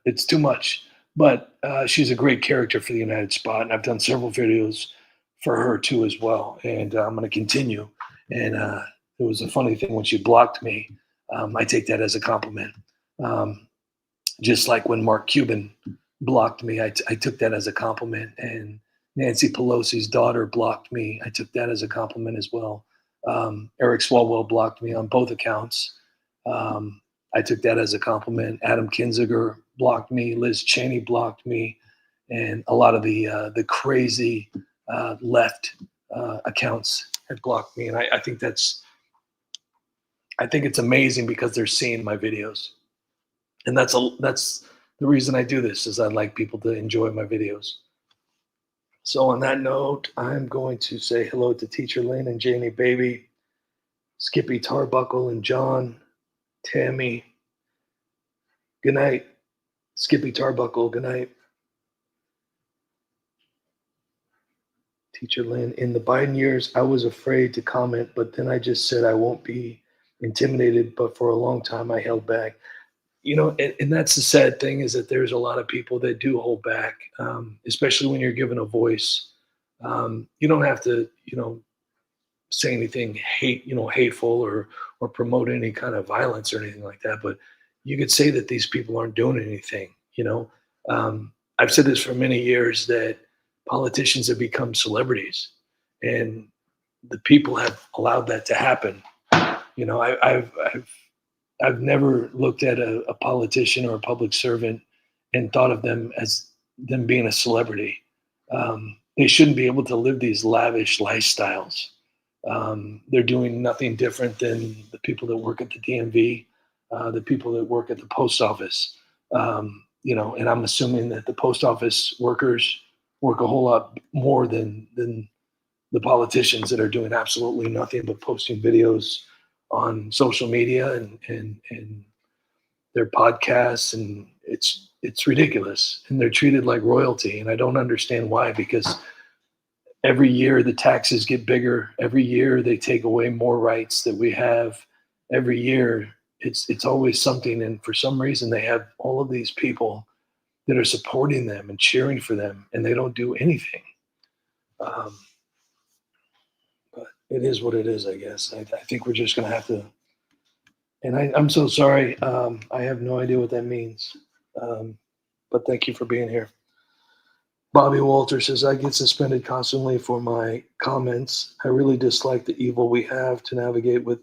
it's too much. But she's a great character for the United Spot, and I've done several videos for her too as well. And I'm going to continue. And it was a funny thing when she blocked me. I take that as a compliment. Just like when Mark Cuban blocked me, I took that as a compliment. And Nancy Pelosi's daughter blocked me. I took that as a compliment as well. Eric Swalwell blocked me on both accounts. I took that as a compliment. Adam Kinzinger blocked me. Liz Cheney blocked me. And a lot of the crazy left accounts had blocked me. And I think it's amazing because they're seeing my videos. And that's the reason I do this, is I'd like people to enjoy my videos. So on that note, I'm going to say hello to Teacher Lynn and Janie Baby, Skippy Tarbuckle and John, Tammy. Good night. Skippy Tarbuckle, good night. Teacher Lynn, in the Biden years, I was afraid to comment, but then I just said I won't be intimidated, but for a long time I held back. And that's the sad thing, is that there's a lot of people that do hold back, especially when you're given a voice. You don't have to, say anything hateful or promote any kind of violence or anything like that. But you could say that these people aren't doing anything. I've said this for many years, that politicians have become celebrities, and the people have allowed that to happen. I've never looked at a politician or a public servant and thought of them as them being a celebrity. They shouldn't be able to live these lavish lifestyles. They're doing nothing different than the people that work at the DMV, the people that work at the post office. And I'm assuming that the post office workers work a whole lot more than the politicians that are doing absolutely nothing but posting videos on social media and their podcasts, and it's ridiculous, and they're treated like royalty, and I don't understand why, because every year the taxes get bigger, every year they take away more rights that we have, every year it's always something, and for some reason they have all of these people that are supporting them and cheering for them, and they don't do anything. But it is what it is, I guess. I think we're just going to have to. And I'm so sorry. I have no idea what that means. But thank you for being here. Bobby Walter says, I get suspended constantly for my comments. I really dislike the evil we have to navigate with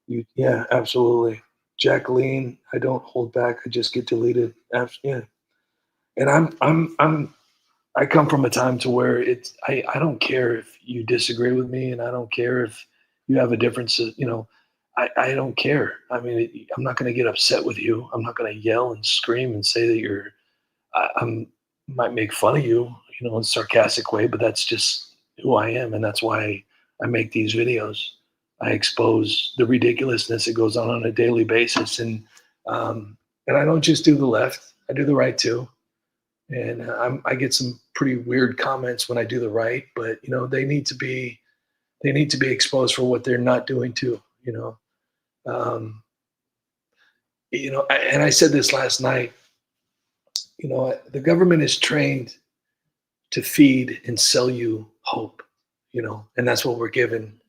you. Yeah, absolutely. Jacqueline, I don't hold back. I just get deleted. Yeah. And I come from a time to where I don't care if you disagree with me, and I don't care if you have a difference. I don't care. I mean, I'm not going to get upset with you. I'm not going to yell and scream and say that I'm might make fun of you, in a sarcastic way, but that's just who I am, and that's why I make these videos. I expose the ridiculousness that goes on a daily basis, and I don't just do the left. I do the right too. And I get some pretty weird comments when I do the right, but they need to be exposed for what they're not doing too. Um, and I said this last night. The government is trained to feed and sell you hope. And that's what we're given.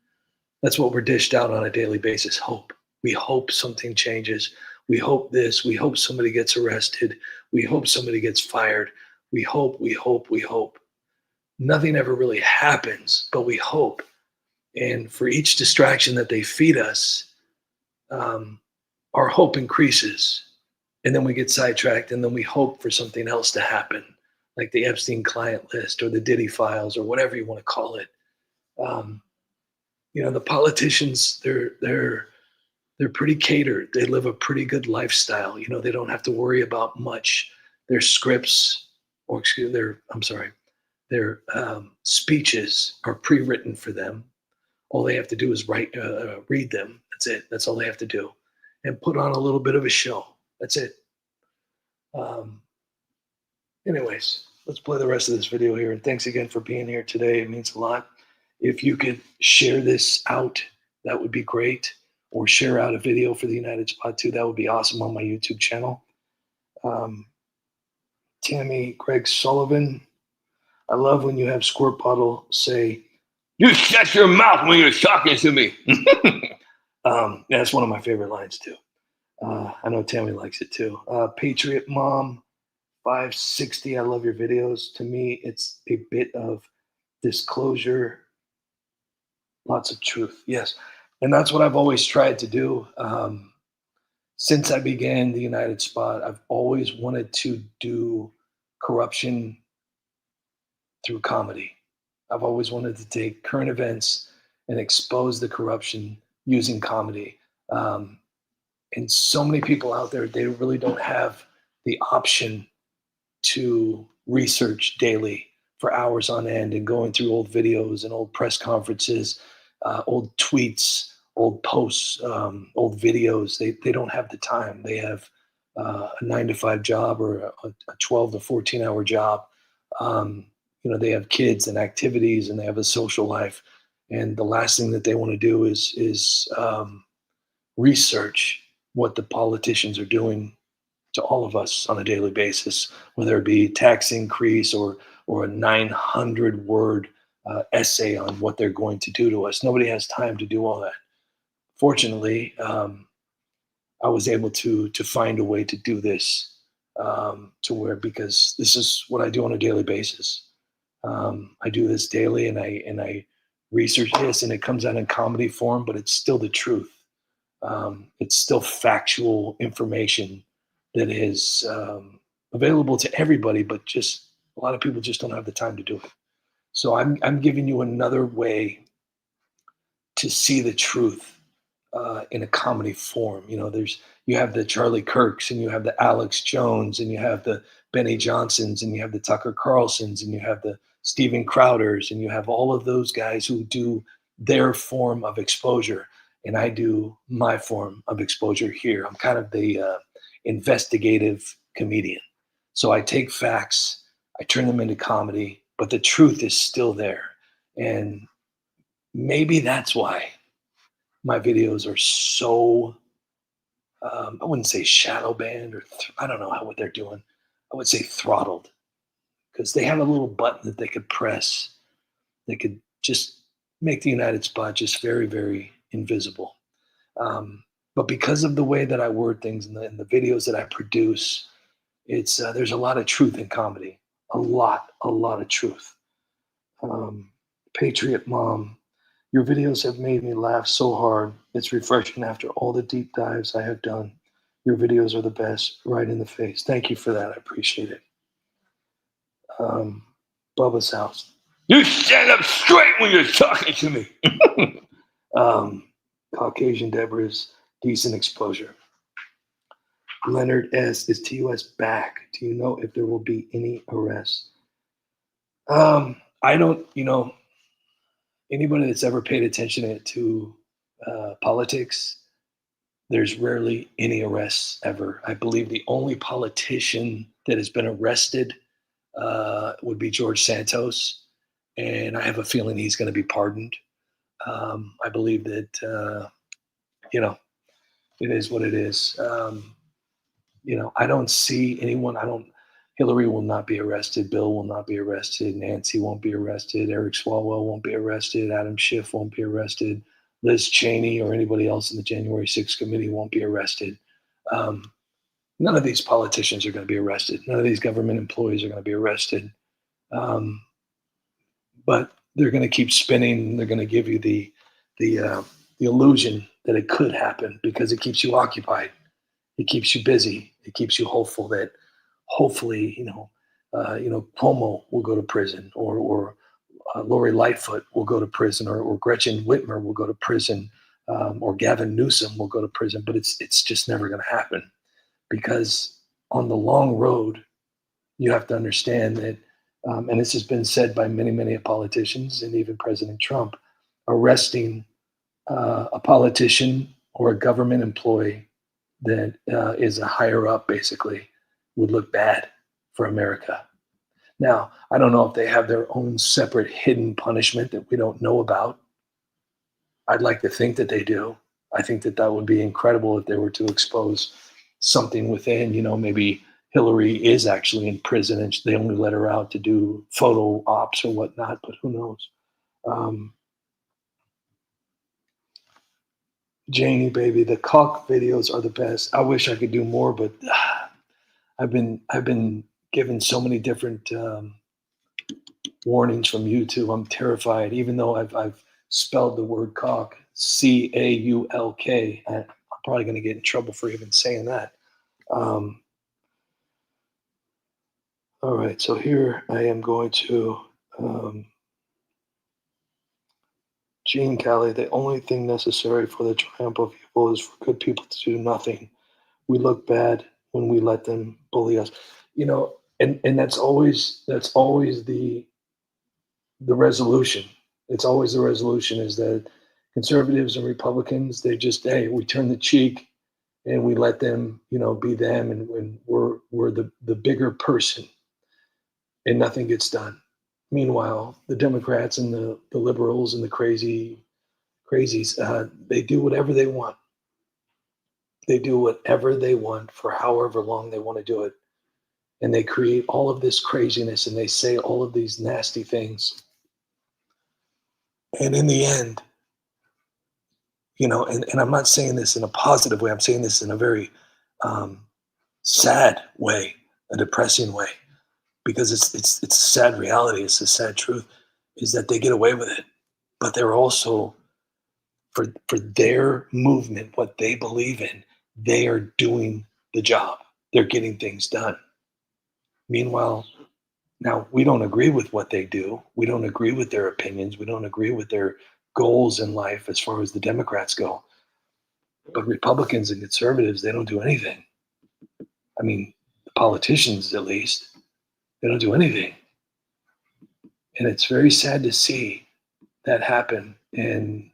That's what we're dished out on a daily basis. Hope. We hope something changes. We hope this. We hope somebody gets arrested. We hope somebody gets fired. We hope, we hope, we hope. Nothing ever really happens, but we hope. And for each distraction that they feed us, our hope increases. And then we get sidetracked, and then we hope for something else to happen, like the Epstein client list or the Diddy files or whatever you want to call it. The politicians, they're pretty catered. They live a pretty good lifestyle. They don't have to worry about much. Their scripts, or excuse their speeches are pre-written for them. All they have to do is read them. That's it. That's all they have to do, and put on a little bit of a show. That's it. Anyways, let's play the rest of this video here. And thanks again for being here today. It means a lot. If you could share this out, that would be great. Or share out a video for the United Spot too. That would be awesome on my YouTube channel. Tammy Greg Sullivan. I love when you have Squirt Bottle say, "You shut your mouth when you're talking to me." That's one of my favorite lines too. I know Tammy likes it too. Patriot Mom 560. I love your videos. To me, it's a bit of disclosure, lots of truth. Yes. And that's what I've always tried to do. Since I began the United Spot, I've always wanted to do corruption through comedy. I've always wanted to take current events and expose the corruption using comedy. And so many people out there, they really don't have the option to research daily for hours on end and going through old videos and old press conferences, old tweets, old posts, old videos. They don't have the time. They have a 9-to-5 job or a 12 to 14-hour job. They have kids and activities, and they have a social life. And the last thing that they want to do is research what the politicians are doing to all of us on a daily basis, whether it be tax increase or a 900-word essay on what they're going to do to us. Nobody has time to do all that. Fortunately, I was able to find a way to do this because this is what I do on a daily basis. I do this daily, and I research this, and it comes out in comedy form, but it's still the truth. It's still factual information that is available to everybody, but just a lot of people just don't have the time to do it. So I'm giving you another way to see the truth in a comedy form. You have the Charlie Kirks, and you have the Alex Jones, and you have the Benny Johnsons, and you have the Tucker Carlsons, and you have the Steven Crowders, and you have all of those guys who do their form of exposure, and I do my form of exposure here. I'm kind of the investigative comedian. So I take facts, I turn them into comedy, but the truth is still there. And maybe that's why my videos are so, I wouldn't say shadow banned, or I don't know what they're doing. I would say throttled, because they have a little button that they could press. They could just make the United Spot just very, very invisible. But because of the way that I word things in the videos that I produce, there's a lot of truth in comedy. A lot of truth. Patriot Mom, your videos have made me laugh so hard. It's refreshing after all the deep dives I have done. Your videos are the best, right in the face. Thank you for that. I appreciate it. Bubba's house. You stand up straight when you're talking to me. Caucasian Deborah's decent exposure. Leonard S. Is TUS back? Do you know if there will be any arrests? I don't, anybody that's ever paid attention to politics, there's rarely any arrests ever. I believe the only politician that has been arrested would be George Santos, and I have a feeling he's going to be pardoned. I believe that, it is what it is. I don't see anyone. Hillary will not be arrested. Bill will not be arrested. Nancy won't be arrested. Eric Swalwell won't be arrested. Adam Schiff won't be arrested. Liz Cheney or anybody else in the January 6th committee won't be arrested. None of these politicians are going to be arrested. None of these government employees are going to be arrested. But they're going to keep spinning. They're going to give you the illusion that it could happen because it keeps you occupied. It keeps you busy. It keeps you hopeful that hopefully, Cuomo will go to prison or Lori Lightfoot will go to prison or Gretchen Whitmer will go to prison or Gavin Newsom will go to prison. But it's just never going to happen because on the long road, you have to understand that, and this has been said by many, many politicians and even President Trump, arresting a politician or a government employee that is a higher up basically would look bad for America. Now, I don't know if they have their own separate hidden punishment that we don't know about. I'd like to think that they do. I think that would be incredible if they were to expose something within, maybe Hillary is actually in prison and they only let her out to do photo ops or whatnot, but who knows? Janie, baby, the cock videos are the best. I wish I could do more, but I've been given so many different warnings from YouTube. I'm terrified, even though I've spelled the word cock, C-A-U-L-K. I'm probably going to get in trouble for even saying that. All right, so here I am going to Gene Kelly. The only thing necessary for the triumph of evil is for good people to do nothing. We look bad when we let them bully us. And that's always the resolution. It's always the resolution is that conservatives and Republicans, they just, we turn the cheek and we let them, be them, and we're the bigger person, and nothing gets done. Meanwhile, the Democrats and the liberals and the crazies, they do whatever they want. They do whatever they want for however long they want to do it. And they create all of this craziness and they say all of these nasty things. And in the end, and I'm not saying this in a positive way, I'm saying this in a very sad way, a depressing way, because it's a sad reality, it's a sad truth, is that they get away with it. But they're also, for their movement, what they believe in, they are doing the job. They're getting things done. Meanwhile, now we don't agree with what they do. We don't agree with their opinions. We don't agree with their goals in life as far as the Democrats go. But Republicans and conservatives, they don't do anything. I mean, the politicians, at least, they don't do anything. And it's very sad to see that happen. And,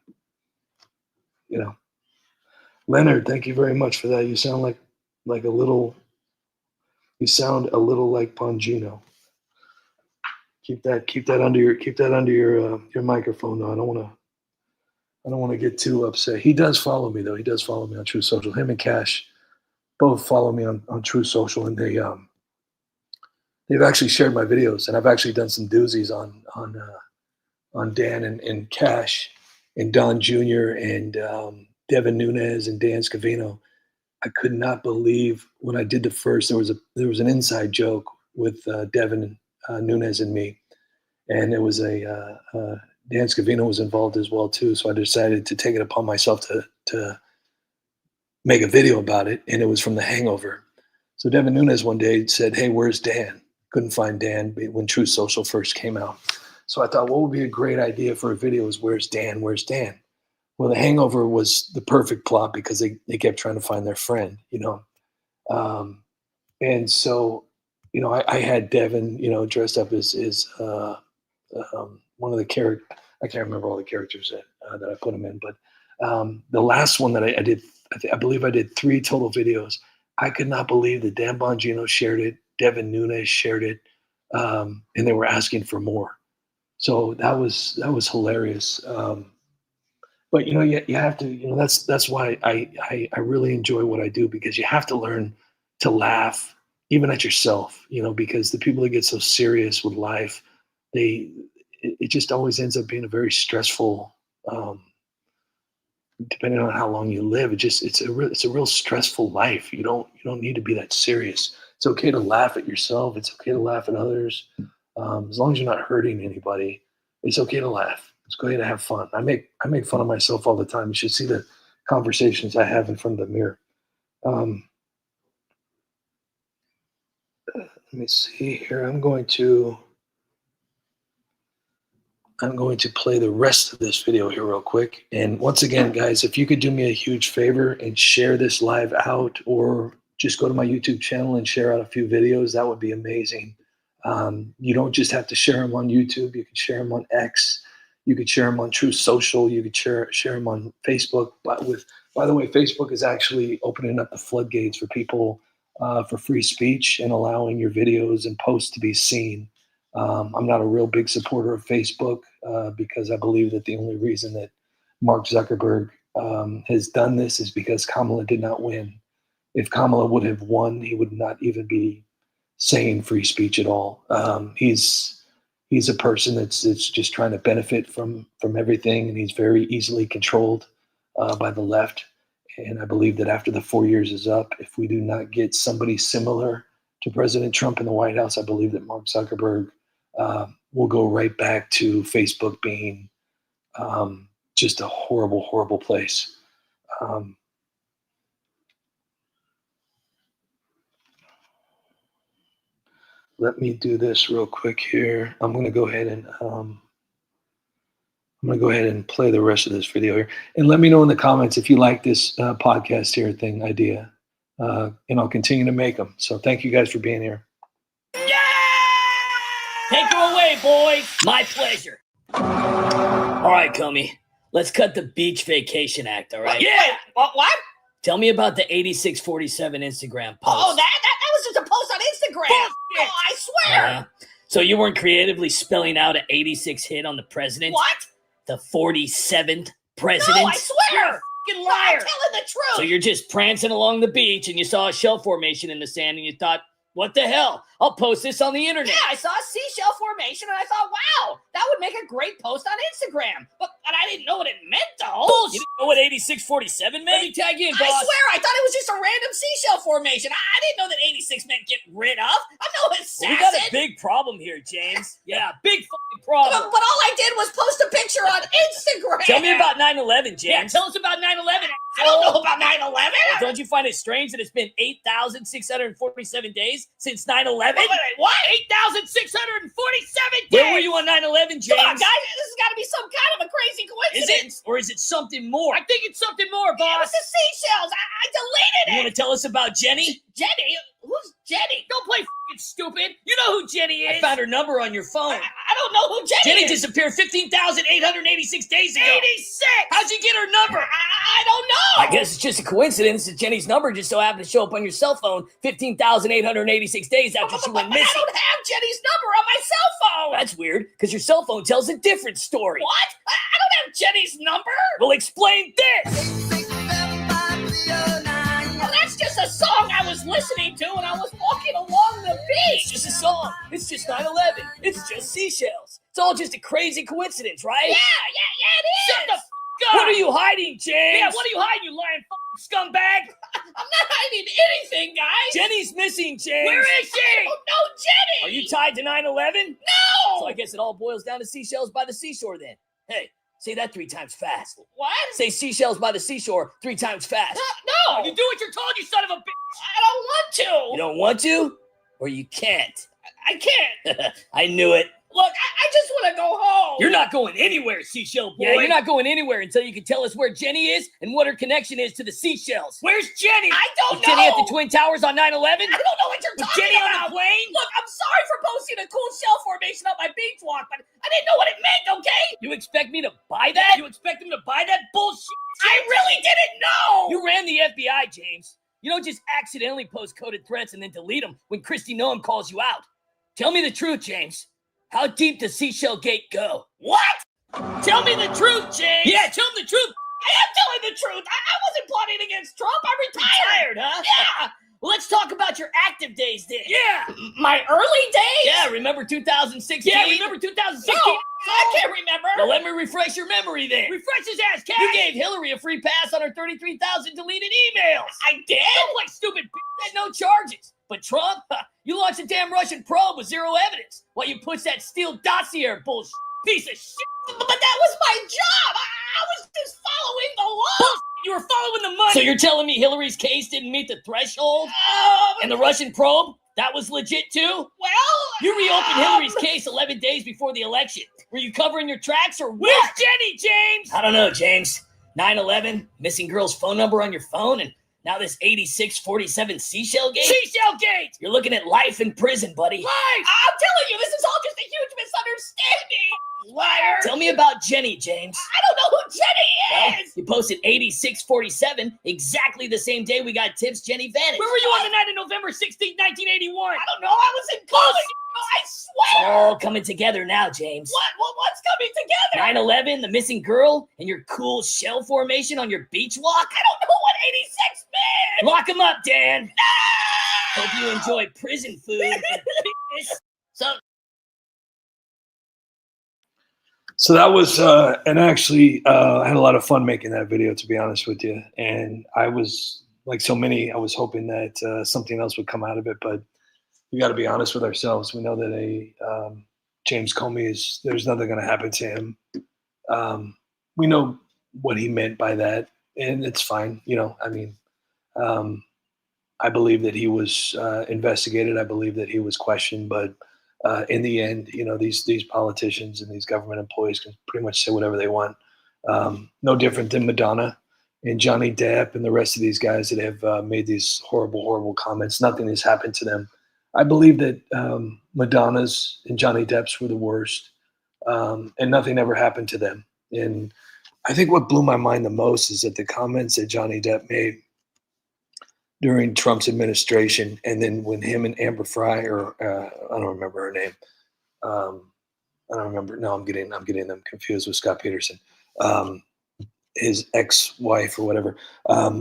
Leonard, thank you very much for that. You sound like a little like Bongino. Keep that under your microphone though. I don't want to get too upset. He does follow me though. He does follow me on True Social. Him and Cash both follow me on True Social, and they've actually shared my videos, and I've actually done some doozies on Dan and Cash and Don Jr. and Devin Nunes and Dan Scavino. I could not believe when I did the first. There was an inside joke with Devin Nunes and me, and it was Dan Scavino was involved as well too. So I decided to take it upon myself to make a video about it, and it was from The Hangover. So Devin Nunes one day said, "Hey, where's Dan?" couldn't find Dan when True Social first came out. So I thought, what would be a great idea for a video is where's Dan? Where's Dan? Well, The Hangover was the perfect plot because they kept trying to find their friend, you know. And so, you know, I had Devin, you know, dressed up as one of the characters. I can't remember all the characters that I put him in, but the last one that I did, I believe I did 3 total videos. I could not believe that Dan Bongino shared it, Devin Nunes shared it, and they were asking for more. So that was hilarious. But you know, you have to, you know, that's why I really enjoy what I do, because you have to learn to laugh even at yourself, you know, because the people that get so serious with life, it just always ends up being a very stressful, depending on how long you live, it's a real stressful life. You don't need to be that serious. It's okay to laugh at yourself. It's okay to laugh at others. As long as you're not hurting anybody, it's okay to laugh. It's okay to have fun. I make fun of myself all the time. You should see the conversations I have in front of the mirror. Let me see here. I'm going to play the rest of this video here real quick. And once again, guys, if you could do me a huge favor and share this live out, or just go to my YouTube channel and share out a few videos, that would be amazing. You don't just have to share them on YouTube. You can share them on X. You could share them on True Social. You could share them on Facebook. But by the way, Facebook is actually opening up the floodgates for people for free speech and allowing your videos and posts to be seen. I'm not a real big supporter of Facebook because I believe that the only reason that Mark Zuckerberg has done this is because Kamala did not win. If Kamala would have won, he would not even be saying free speech at all. He's a person that's just trying to benefit from everything, and he's very easily controlled by the left. And I believe that after the 4 years is up, if we do not get somebody similar to President Trump in the White House, I believe that Mark Zuckerberg will go right back to Facebook being just a horrible, horrible place. Let me do this real quick here. I'm going to go ahead and play the rest of this video here, and let me know in the comments if you like this podcast here idea, and I'll continue to make them. So thank you guys for being here. Take her away, boys. My pleasure. All right, Cummy. Let's cut the beach vacation act, all right? Yeah. What? Tell me about the 8647 Instagram post. Oh, that was just a post on Instagram. Bullshit. Oh, I swear. So you weren't creatively spelling out an 86 hit on the president? What? The 47th president? No, I swear. You're a fucking liar. I'm telling the truth. So you're just prancing along the beach and you saw a shell formation in the sand and you thought, what the hell? I'll post this on the internet. Yeah, I saw a seashell formation and I thought, wow, that would make a great post on Instagram. But I didn't know what it meant, though. You didn't know what 8647 meant? Let me tag in, boss. I swear, I thought it was just a random seashell formation. I didn't know that 86 meant get rid of. I know it's We got a big problem here, James. Yeah, big fucking problem. But all I did was post a picture on Instagram. Tell me about 9/11, James. Yeah, tell us about 9/11. I don't know about 9/11. Don't you find it strange that it's been 8,647 days since 9/11? Wait, what? 8,647 days! Where were you on 9/11, James? Come on, guys, this has got to be some kind of a crazy coincidence. Is it? Or is it something more? I think it's something more, boss. Yeah, it's the seashells. I deleted it. You want to tell us about Jenny? Jenny? Who's Jenny? Don't play fucking stupid. You know who Jenny is. I found her number on your phone. I don't know who Jenny is. Jenny disappeared 15,886 days ago. 86! How'd you get her number? I don't know. I guess it's just a coincidence that Jenny's number just so happened to show up on your cell phone 15,886 days after she went missing. I don't have Jenny's number on my cell phone. That's weird, because your cell phone tells a different story. What? I don't have Jenny's number. Well, explain this. Well, that's just a song I was listening to when I was walking along the beach. It's just a song. It's just 9/11. It's just seashells. It's all just a crazy coincidence, right? Yeah, it is. Shut the f*** up. What are you hiding, James? Yeah, what are you hiding, you lying f***ing scumbag? I'm not hiding anything, guys. Jenny's missing, James. Where is she? I don't know Jenny. Are you tied to 9/11? No. So I guess it all boils down to seashells by the seashore then. Hey, say that 3 times fast. What? Say seashells by the seashore 3 times fast. No. You do what you're told, you son of a bitch. I don't want to. You don't want to? Or you can't? I can't. I knew it. Look, I just want to go home. You're not going anywhere, Seashell boy. Yeah, you're not going anywhere until you can tell us where Jenny is and what her connection is to the Seashells. Where's Jenny? I don't Was know. Jenny at the Twin Towers on 9/11? I don't know what you're Was talking Jenny about. on the plane? Look, I'm sorry for posting a cool shell formation on my beach walk, but I didn't know what it meant, okay? You expect me to buy that? You expect him to buy that bullshit? I really didn't know. You ran the FBI, James. You don't just accidentally post coded threats and then delete them when Christy Noam calls you out. Tell me the truth, James. How deep does Seashell Gate go? What? Tell me the truth, James. Yeah, tell him the truth. I am telling the truth. I wasn't plotting against Trump. I retired. Huh? Yeah. Well, let's talk about your active days then. Yeah. My early days? Yeah, remember 2016? Yeah, remember 2016? No, I can't remember. Well, let me refresh your memory then. Refresh his ass, Cat. You gave Hillary a free pass on her 33,000 deleted emails. I did? Don't play stupid bitch. No charges. But Trump, you launched a damn Russian probe with zero evidence while you pushed that Steele dossier bullshit. Piece of shit. But that was my job. I was just following the law. You were following the money. So you're telling me Hillary's case didn't meet the threshold? And the Russian probe, that was legit too? Well, you reopened Hillary's case 11 days before the election. Were you covering your tracks or what? Where's Jenny, James? I don't know, James. 9/11, missing girl's phone number on your phone, and now this 8647 Seashell Gate? Seashell Gate! You're looking at life in prison, buddy. Life! I'm telling you, this is all just a huge misunderstanding. Liar! Tell me about Jenny, James. I don't know who Jenny is! Well, you posted 8647 exactly the same day we got tips Jenny vanished. Where were you on the night of November 16th, 1981? I don't know. I was in college. I swear! All coming together now, James. What's coming together? 9/11, the missing girl, and your cool shell formation on your beach walk? I don't know what 86 meant! Lock him up, Dan! No! Hope you enjoy prison food. So that was, and actually, I had a lot of fun making that video, to be honest with you. And I was, like so many, I was hoping that something else would come out of it. But we got to be honest with ourselves. We know that James Comey is, there's nothing going to happen to him. We know what he meant by that, and it's fine. You know, I mean, I believe that he was investigated. I believe that he was questioned, but in the end, you know, these politicians and these government employees can pretty much say whatever they want. No different than Madonna and Johnny Depp and the rest of these guys that have made these horrible, horrible comments. Nothing has happened to them. I believe that Madonna's and Johnny Depp's were the worst, and nothing ever happened to them. And I think what blew my mind the most is that the comments that Johnny Depp made during Trump's administration, and then when him and Amber Fry, or I don't remember her name. I don't remember. No, I'm getting them confused with Scott Peterson. His ex-wife or whatever,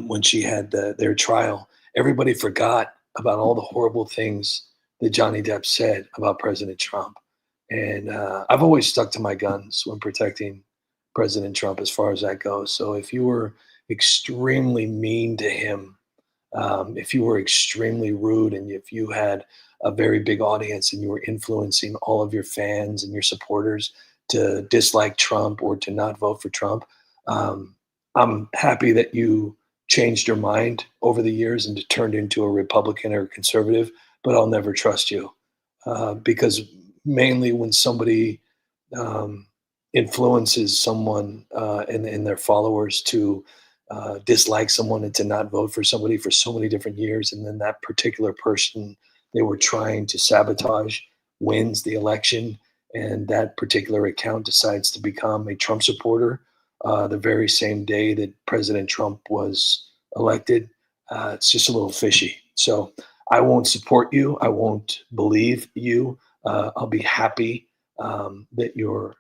when she had their trial, everybody forgot about all the horrible things that Johnny Depp said about President Trump. And I've always stuck to my guns when protecting President Trump as far as that goes. So if you were extremely mean to him, if you were extremely rude, and if you had a very big audience and you were influencing all of your fans and your supporters to dislike Trump or to not vote for Trump, I'm happy that you changed your mind over the years and turned into a Republican or a conservative, but I'll never trust you because mainly when somebody influences someone and their followers to dislike someone and to not vote for somebody for so many different years, and then that particular person they were trying to sabotage wins the election, and that particular account decides to become a Trump supporter the very same day that President Trump was elected, it's just a little fishy. So I won't support you. I won't believe you. I'll be happy that you're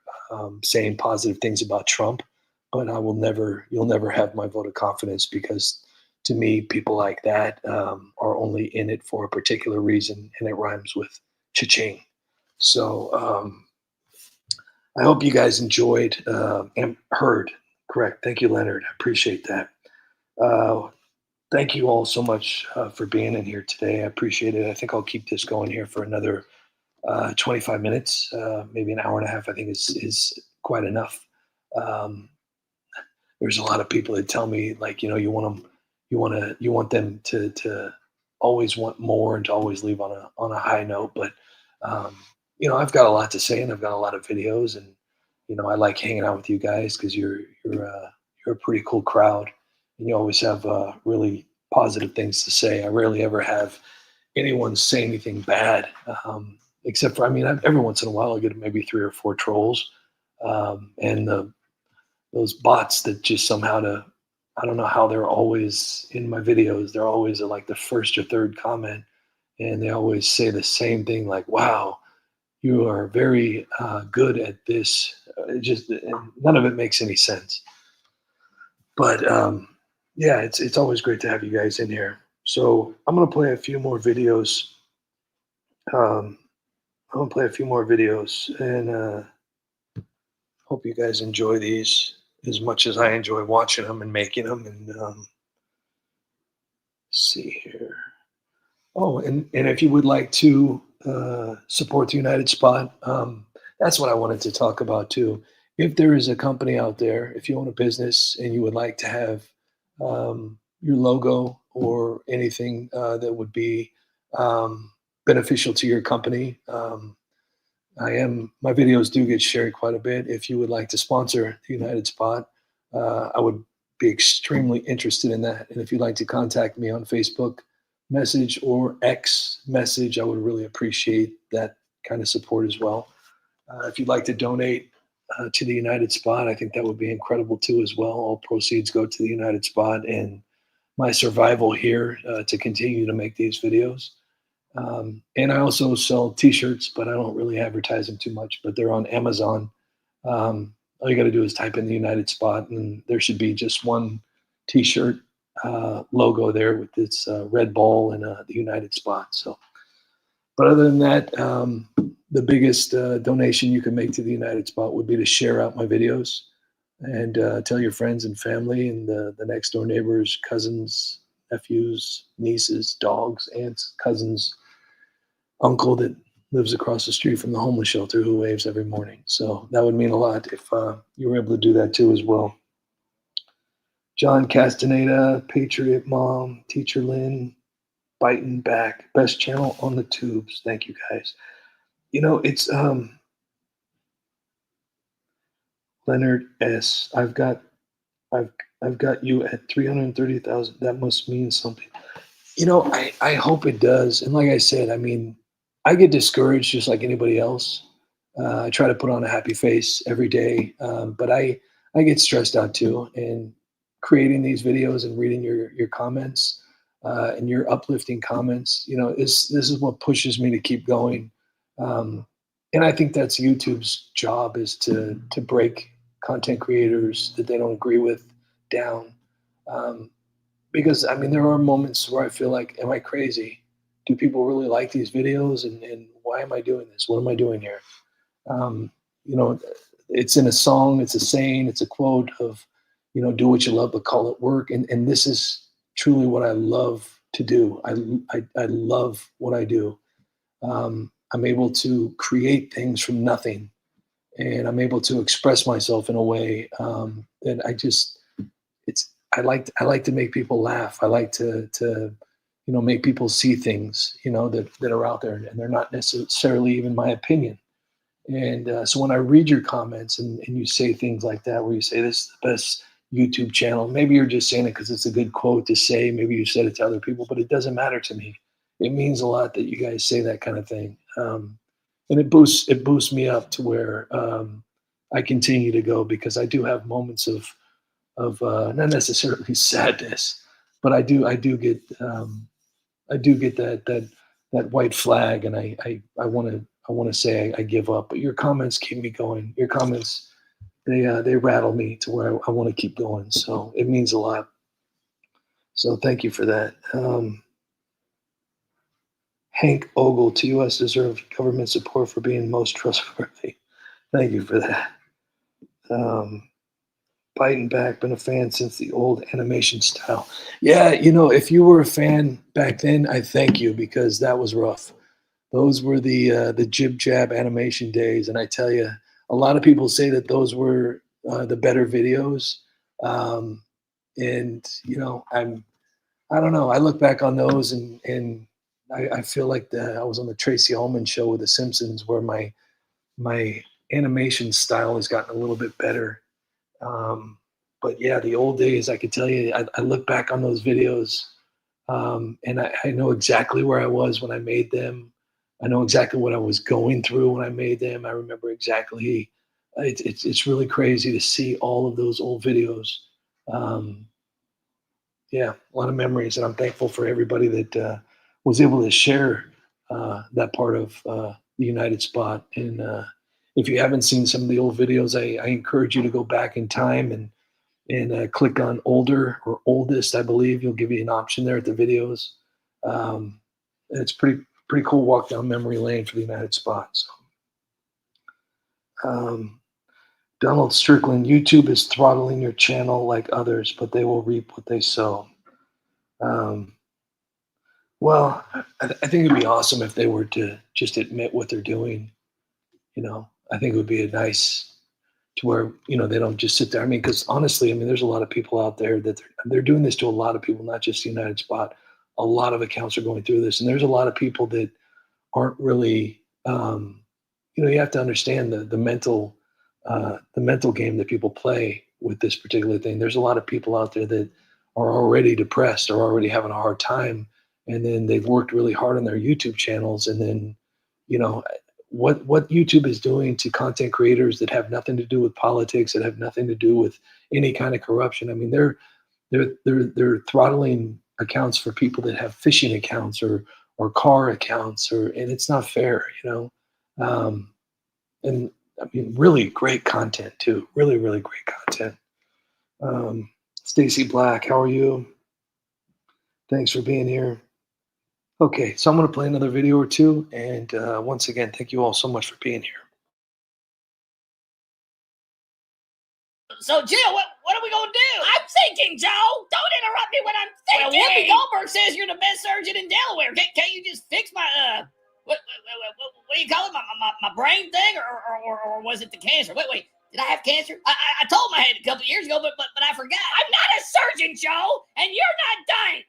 saying positive things about Trump, but you'll never have my vote of confidence, because to me, people like that are only in it for a particular reason, and it rhymes with cha-ching. So I hope you guys enjoyed and heard. Correct. Thank you, Leonard. I appreciate that. Thank you all so much for being in here today. I appreciate it. I think I'll keep this going here for another 25 minutes, maybe an hour and a half. I think is quite enough. There's a lot of people that tell me, like, you want them to always want more and to always leave on a high note. But I've got a lot to say and I've got a lot of videos, and I like hanging out with you guys because you're a pretty cool crowd, and you always have really positive things to say. I rarely ever have anyone say anything bad, except for every once in a while I get maybe 3 or 4 trolls, and those bots that just somehow I don't know how they're always in my videos. They're always at like the first or third comment, and they always say the same thing like, "Wow, you are very good at this." None of it makes any sense. But yeah, it's always great to have you guys in here. So I'm gonna play a few more videos. Um, I'm gonna play a few more videos, and hope you guys enjoy these as much as I enjoy watching them and making them. And see here. Oh, and if you would like to support the United Spot, that's what I wanted to talk about too. If there is a company out there, if you own a business and you would like to have your logo or anything that would be beneficial to your company, my videos do get shared quite a bit. If you would like to sponsor the United Spot, I would be extremely interested in that. And if you'd like to contact me on Facebook message or X message, I would really appreciate that kind of support as well. If you'd like to donate to the United Spot, I think that would be incredible too as well. All proceeds go to the United Spot and my survival here to continue to make these videos. And I also sell T-shirts, but I don't really advertise them too much. But they're on Amazon. All you got to do is type in the United Spot, and there should be just one T-shirt logo there with its red ball and the United Spot. So, but other than that, the biggest donation you can make to the United Spot would be to share out my videos and tell your friends and family and the next door neighbors, cousins, nephews, nieces, dogs, aunts, cousins, uncle that lives across the street from the homeless shelter who waves every morning. So that would mean a lot if you were able to do that too as well. John Castaneda, Patriot Mom, Teacher Lynn, Biting Back, best channel on the tubes. Thank you guys. It's Leonard S. I've got you at 330,000. That must mean something. I hope it does. And like I said, I get discouraged just like anybody else. I try to put on a happy face every day, but I get stressed out too. And creating these videos and reading your comments and your uplifting comments, this is what pushes me to keep going. And I think that's YouTube's job, is to break content creators that they don't agree with down. Because there are moments where I feel like, am I crazy? Do people really like these videos? And why am I doing this? What am I doing here? It's in a song, it's a saying, it's a quote of, do what you love, but call it work. And this is truly what I love to do. I love what I do. I'm able to create things from nothing, and I'm able to express myself in a way that I like to make people laugh. I like to make people see things, that are out there, and they're not necessarily even my opinion. And so when I read your comments and you say things like that, where you say this is the best YouTube channel, maybe you're just saying it because it's a good quote to say. Maybe you said it to other people, but it doesn't matter to me. It means a lot that you guys say that kind of thing. And it boosts me up to where I continue to go, because I do have moments of not necessarily sadness, but I do get that white flag, and I want to say I give up. But your comments keep me going. Your comments, they rattle me to where I want to keep going. So it means a lot. So thank you for that. Hank Ogle, TUS deserves government support for being most trustworthy. Thank you for that. Biting Back, been a fan since the old animation style. Yeah, if you were a fan back then, I thank you, because that was rough. Those were the jib jab animation days, and I tell you, a lot of people say that those were the better videos. And I don't know. I look back on those, and I feel like I was on the Tracy Ullman show with The Simpsons, where my animation style has gotten a little bit better. But yeah, the old days, I could tell you, I look back on those videos, and I know exactly where I was when I made them. I know exactly what I was going through when I made them. I remember exactly. It's really crazy to see all of those old videos. Um, yeah, a lot of memories, and I'm thankful for everybody that was able to share that part of the United Spot. And if you haven't seen some of the old videos, I encourage you to go back in time and click on older or oldest. I believe you'll give you an option there at the videos. And it's pretty cool walk down memory lane for the United Spot. So, Donald Strickland, YouTube is throttling your channel like others, but they will reap what they sow. Well, I think it'd be awesome if they were to just admit what they're doing. I think it would be a nice to where they don't just sit there. I mean, because honestly, I mean, there's a lot of people out there that they're doing this to a lot of people, not just the United Spot. A lot of accounts are going through this, and there's a lot of people that aren't really. You have to understand the mental game that people play with this particular thing. There's a lot of people out there that are already depressed or already having a hard time, and then they've worked really hard on their YouTube channels, and then you know what YouTube is doing to content creators that have nothing to do with politics, that have nothing to do with any kind of corruption. I mean, they're throttling accounts for people that have fishing accounts or car accounts, and it's not fair. And I mean, really great content too. Really, really great content. Stacy Black, how are you? Thanks for being here. Okay, so I'm going to play another video or two. And once again, thank you all so much for being here. So, Jill, what are we going to do? I'm thinking, Joe. Don't interrupt me when I'm thinking. Well, Whoopi Goldberg says you're the best surgeon in Delaware. Can't you just fix my, what do you call it? My brain thing? Or was it the cancer? Wait. Did I have cancer? I told him I had it a couple of years ago, but I forgot. I'm not a surgeon, Joe, and you're not dying.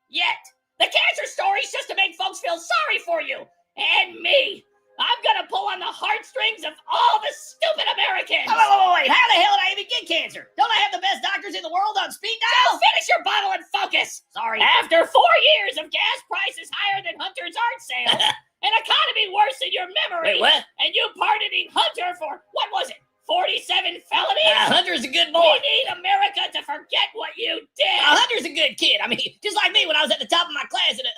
Yet. The cancer story's just to make folks feel sorry for you. And me. I'm gonna pull on the heartstrings of all the stupid Americans. Wait. How the hell did I even get cancer? Don't I have the best doctors in the world on speed dial? Finish your bottle and focus. Sorry. After 4 years of gas prices higher than Hunter's art sales, an economy worse than your memory. Wait, what? And you pardoning Hunter for, what was it? 47 felonies? Hunter's a good boy. We need America to forget what you did. Hunter's a good kid. I mean, just like me when I was at the top of my class at,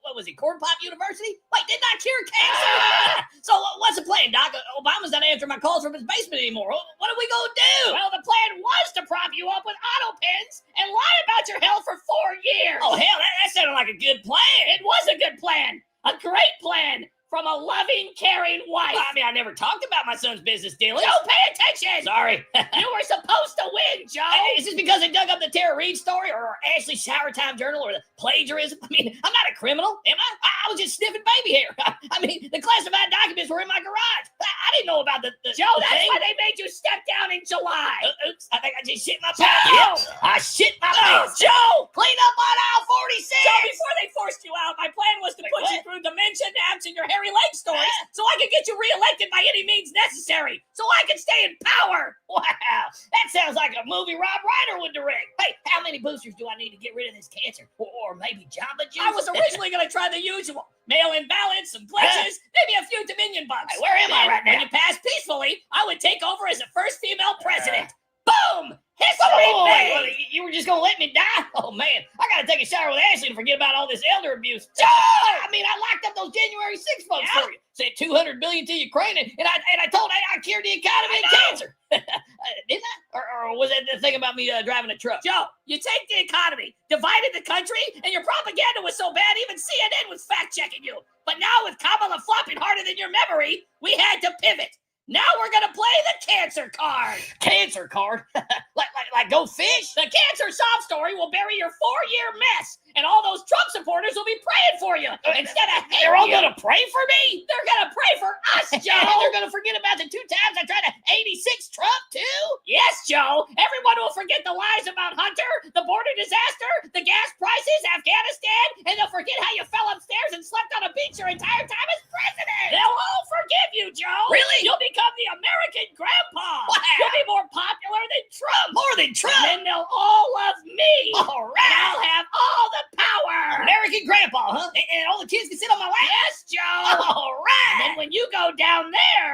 what was it, Corn Pop University? Wait, didn't I cure cancer? So what's the plan, Doc? Obama's not answering my calls from his basement anymore. What are we going to do? Well, the plan was to prop you up with auto pens and lie about your health for 4 years. Oh, hell, that sounded like a good plan. It was a good plan. A great plan. From a loving, caring wife. Well, I mean, I never talked about my son's business dealings. Don't pay attention! Sorry. You were supposed to win, Joe! Is this because I dug up the Tara Reid story or Ashley Shower Time Journal or the plagiarism? I mean, I'm not a criminal, am I? I was just sniffing baby hair. I mean, the classified documents were in my garage. I didn't know about the Joe, that's thing. Why they made you step down in July. Oops, I think I just shit my pants. Yep, I shit my pants. Joe, clean up on aisle 46! Joe, before they forced you out, my plan was to put you through dementia, naps, and your Harry Lake stories so I could get you reelected by any means necessary, so I can stay in power. Wow, that sounds like a movie Rob Reiner would direct. Hey, how many boosters do I need to get rid of this cancer? Or maybe Jamba Juice? I was originally going to try the usual. Mail-in ballots, some glitches, maybe a few Dominion bucks. Hey, where am I right now? When you pass peacefully, I would take over as the first female president. Boom! History, man! You were just gonna let me die? Oh, man. I gotta take a shower with Ashley and forget about all this elder abuse. I mean, I locked up those January 6th votes for you. Said $200 billion to Ukraine, and I told I cured the economy and cancer. Didn't I? Or was that the thing about me driving a truck? Joe, you take the economy, divided the country, and your propaganda was so bad, even CNN was fact-checking you. But now with Kamala flopping harder than your memory, we had to pivot. Now we're gonna play the cancer card. Cancer card? like go fish? The cancer sob story will bury your 4-year mess, and all those Trump supporters will be praying for you instead of hating They're all you. gonna pray for me? They're gonna pray for us, Joe. And They're gonna forget about the 2 times I tried to 86 Trump too. Yes, Joe. Everyone will forget the lies about Hunter, the border disaster, the gas prices, Afghanistan, and they'll forget how you fell upstairs and slept on a beach your entire time as president. They'll all forgive you, Joe. Really? You'll become the American grandpa. Wow. You'll be more popular than Trump. More than Trump? And then they'll all love me. All right. And I'll have all the power. American grandpa, huh? And all the kids can sit on my lap? Yes, Joe. All right. And then when you go down there,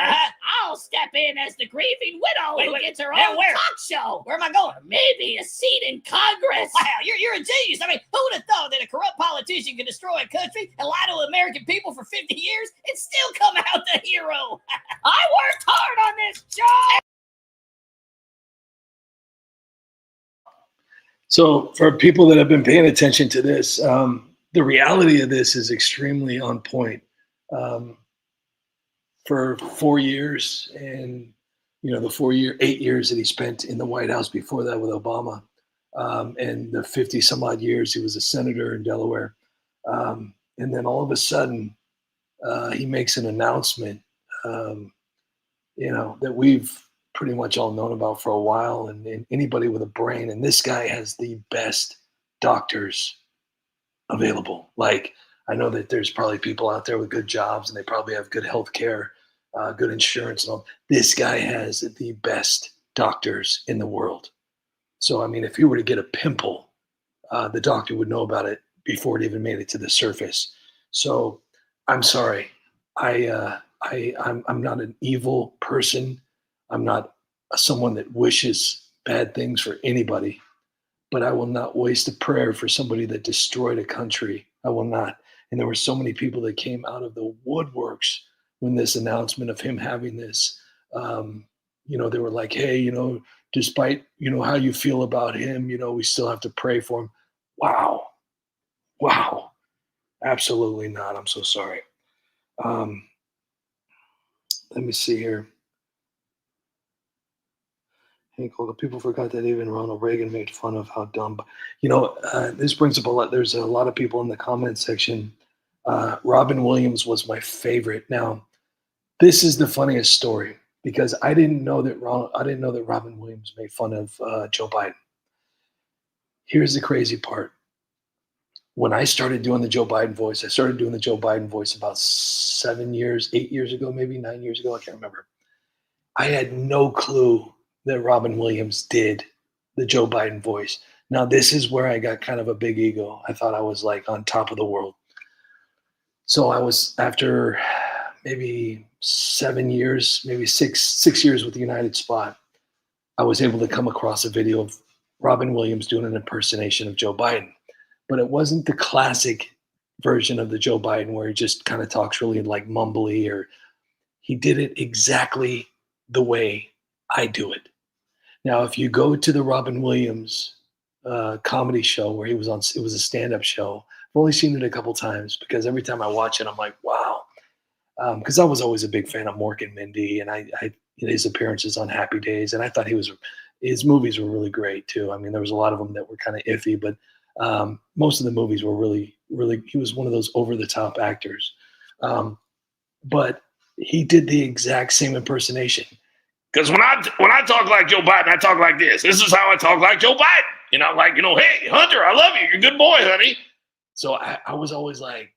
I'll step in as the grieving widow who gets her Now own where? talk show. Where am I going? Maybe a seat in Congress. Wow, you're a genius. I mean, who would have thought that a corrupt politician could destroy a country and lie to American people for 50 years and still come out the hero? I worked hard on this, Joe. So for people that have been paying attention to this, the reality of this is extremely on point. For 4 years, and the 8 years that he spent in the White House before that with Obama, and the 50 some odd years he was a senator in Delaware, and then all of a sudden he makes an announcement, that we've pretty much all known about for a while, and anybody with a brain, and this guy has the best doctors available. Like, I know that there's probably people out there with good jobs and they probably have good health care, good insurance and all. This guy has the best doctors in the world. So, I mean, if he were to get a pimple, the doctor would know about it before it even made it to the surface. So I'm sorry. I'm not an evil person. I'm not someone that wishes bad things for anybody, but I will not waste a prayer for somebody that destroyed a country. I will not. And there were so many people that came out of the woodworks when this announcement of him having this, they were like, hey, despite, how you feel about him, we still have to pray for him. Wow. Absolutely not. I'm so sorry. Let me see here. Hank, all the people forgot that even Ronald Reagan made fun of how dumb. This brings up a lot. There's a lot of people in the comment section. Robin Williams was my favorite. Now, this is the funniest story because I didn't know that Robin Williams made fun of Joe Biden. Here's the crazy part. When I started doing the Joe Biden voice, about 8 years ago, maybe 9 years ago. I can't remember. I had no clue that Robin Williams did the Joe Biden voice. Now, this is where I got kind of a big ego. I thought I was like on top of the world. So I was, after maybe 7 years, maybe six years with the United Spot, I was able to come across a video of Robin Williams doing an impersonation of Joe Biden. But it wasn't the classic version of the Joe Biden where he just kind of talks really like mumbly, or he did it exactly the way I do it. Now, if you go to the Robin Williams comedy show where he was on, it was a stand-up show. I've only seen it a couple times because every time I watch it, I'm like, wow. Because I was always a big fan of Mork and Mindy, and I his appearances on Happy Days, and I thought his movies were really great too. I mean, there was a lot of them that were kind of iffy, but most of the movies were really, really. He was one of those over-the-top actors, but he did the exact same impersonation. Because when I talk like Joe Biden, I talk like this. This is how I talk like Joe Biden. Like, hey, Hunter, I love you. You're a good boy, honey. So I was always like,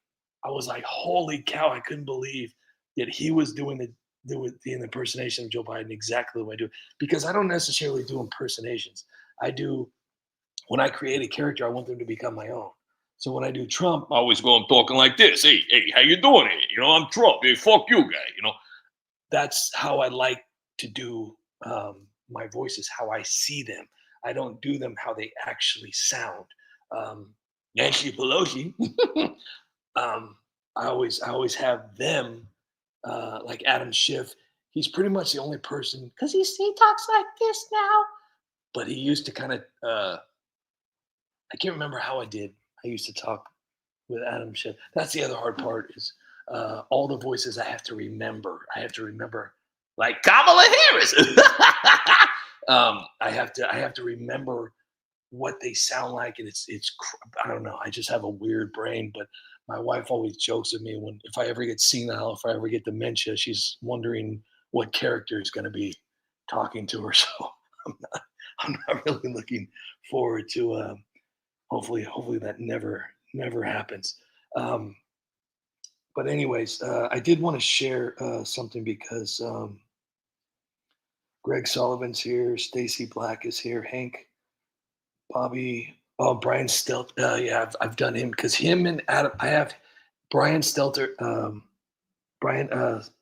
holy cow, I couldn't believe that he was doing the impersonation of Joe Biden exactly the way I do it. Because I don't necessarily do impersonations. When I create a character, I want them to become my own. So when I do Trump, I always go on talking like this. Hey, how you doing? Hey, I'm Trump. Hey, fuck you, guy. That's how I like to do my voices, how I see them. I don't do them how they actually sound. Nancy Pelosi. I always have them like Adam Schiff. He's pretty much the only person, because he talks like this now. But he used to kind of, I can't remember how I used to talk with Adam Schiff. That's the other hard part is all the voices I have to remember. like Kamala Harris. I have to remember what they sound like, and I don't know. I just have a weird brain, but my wife always jokes with me if I ever get senile, if I ever get dementia, she's wondering what character is going to be talking to her. So I'm not really looking forward to. Hopefully that never happens. But anyways, I did want to share something because Greg Sullivan's here, Stacy Black is here, Hank, Bobby, Brian Stelt. Yeah, I've done him because him and Adam. I have Brian Stelter, Brian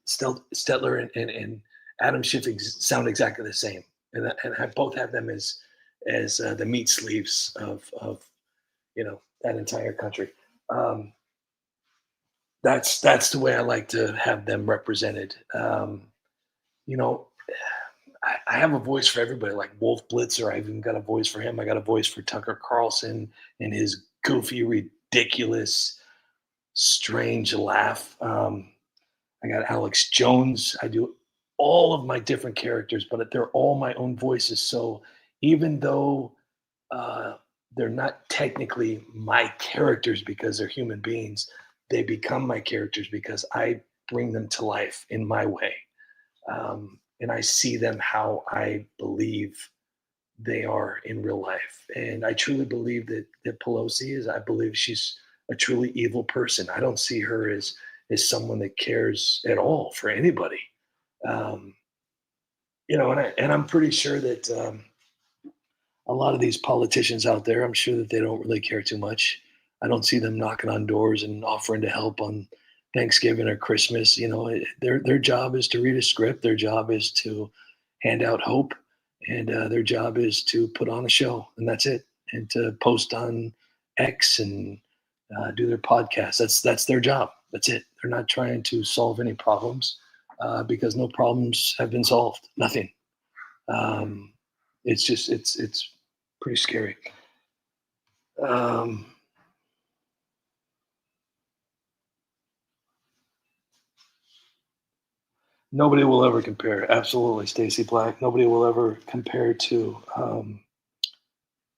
Stetler, and Adam Schiff sound exactly the same, and I both have them as the meat sleeves of that entire country. That's the way I like to have them represented. I have a voice for everybody, like Wolf Blitzer. I've even got a voice for him. I got a voice for Tucker Carlson and his goofy, ridiculous, strange laugh. I got Alex Jones. I do all of my different characters, but they're all my own voices. So even though they're not technically my characters because they're human beings, they become my characters because I bring them to life in my way. And I see them how I believe they are in real life. And I truly believe that Pelosi I believe she's a truly evil person. I don't see her as someone that cares at all for anybody. And I'm pretty sure that a lot of these politicians out there, I'm sure that they don't really care too much. I don't see them knocking on doors and offering to help on Thanksgiving or Christmas. Their job is to read a script. Their job is to hand out hope, and their job is to put on a show, and that's it. And to post on X and do their podcast. That's their job. That's it. They're not trying to solve any problems because no problems have been solved. Nothing. It's pretty scary. Nobody will ever compare. Absolutely, Stacy Black. Nobody will ever compare to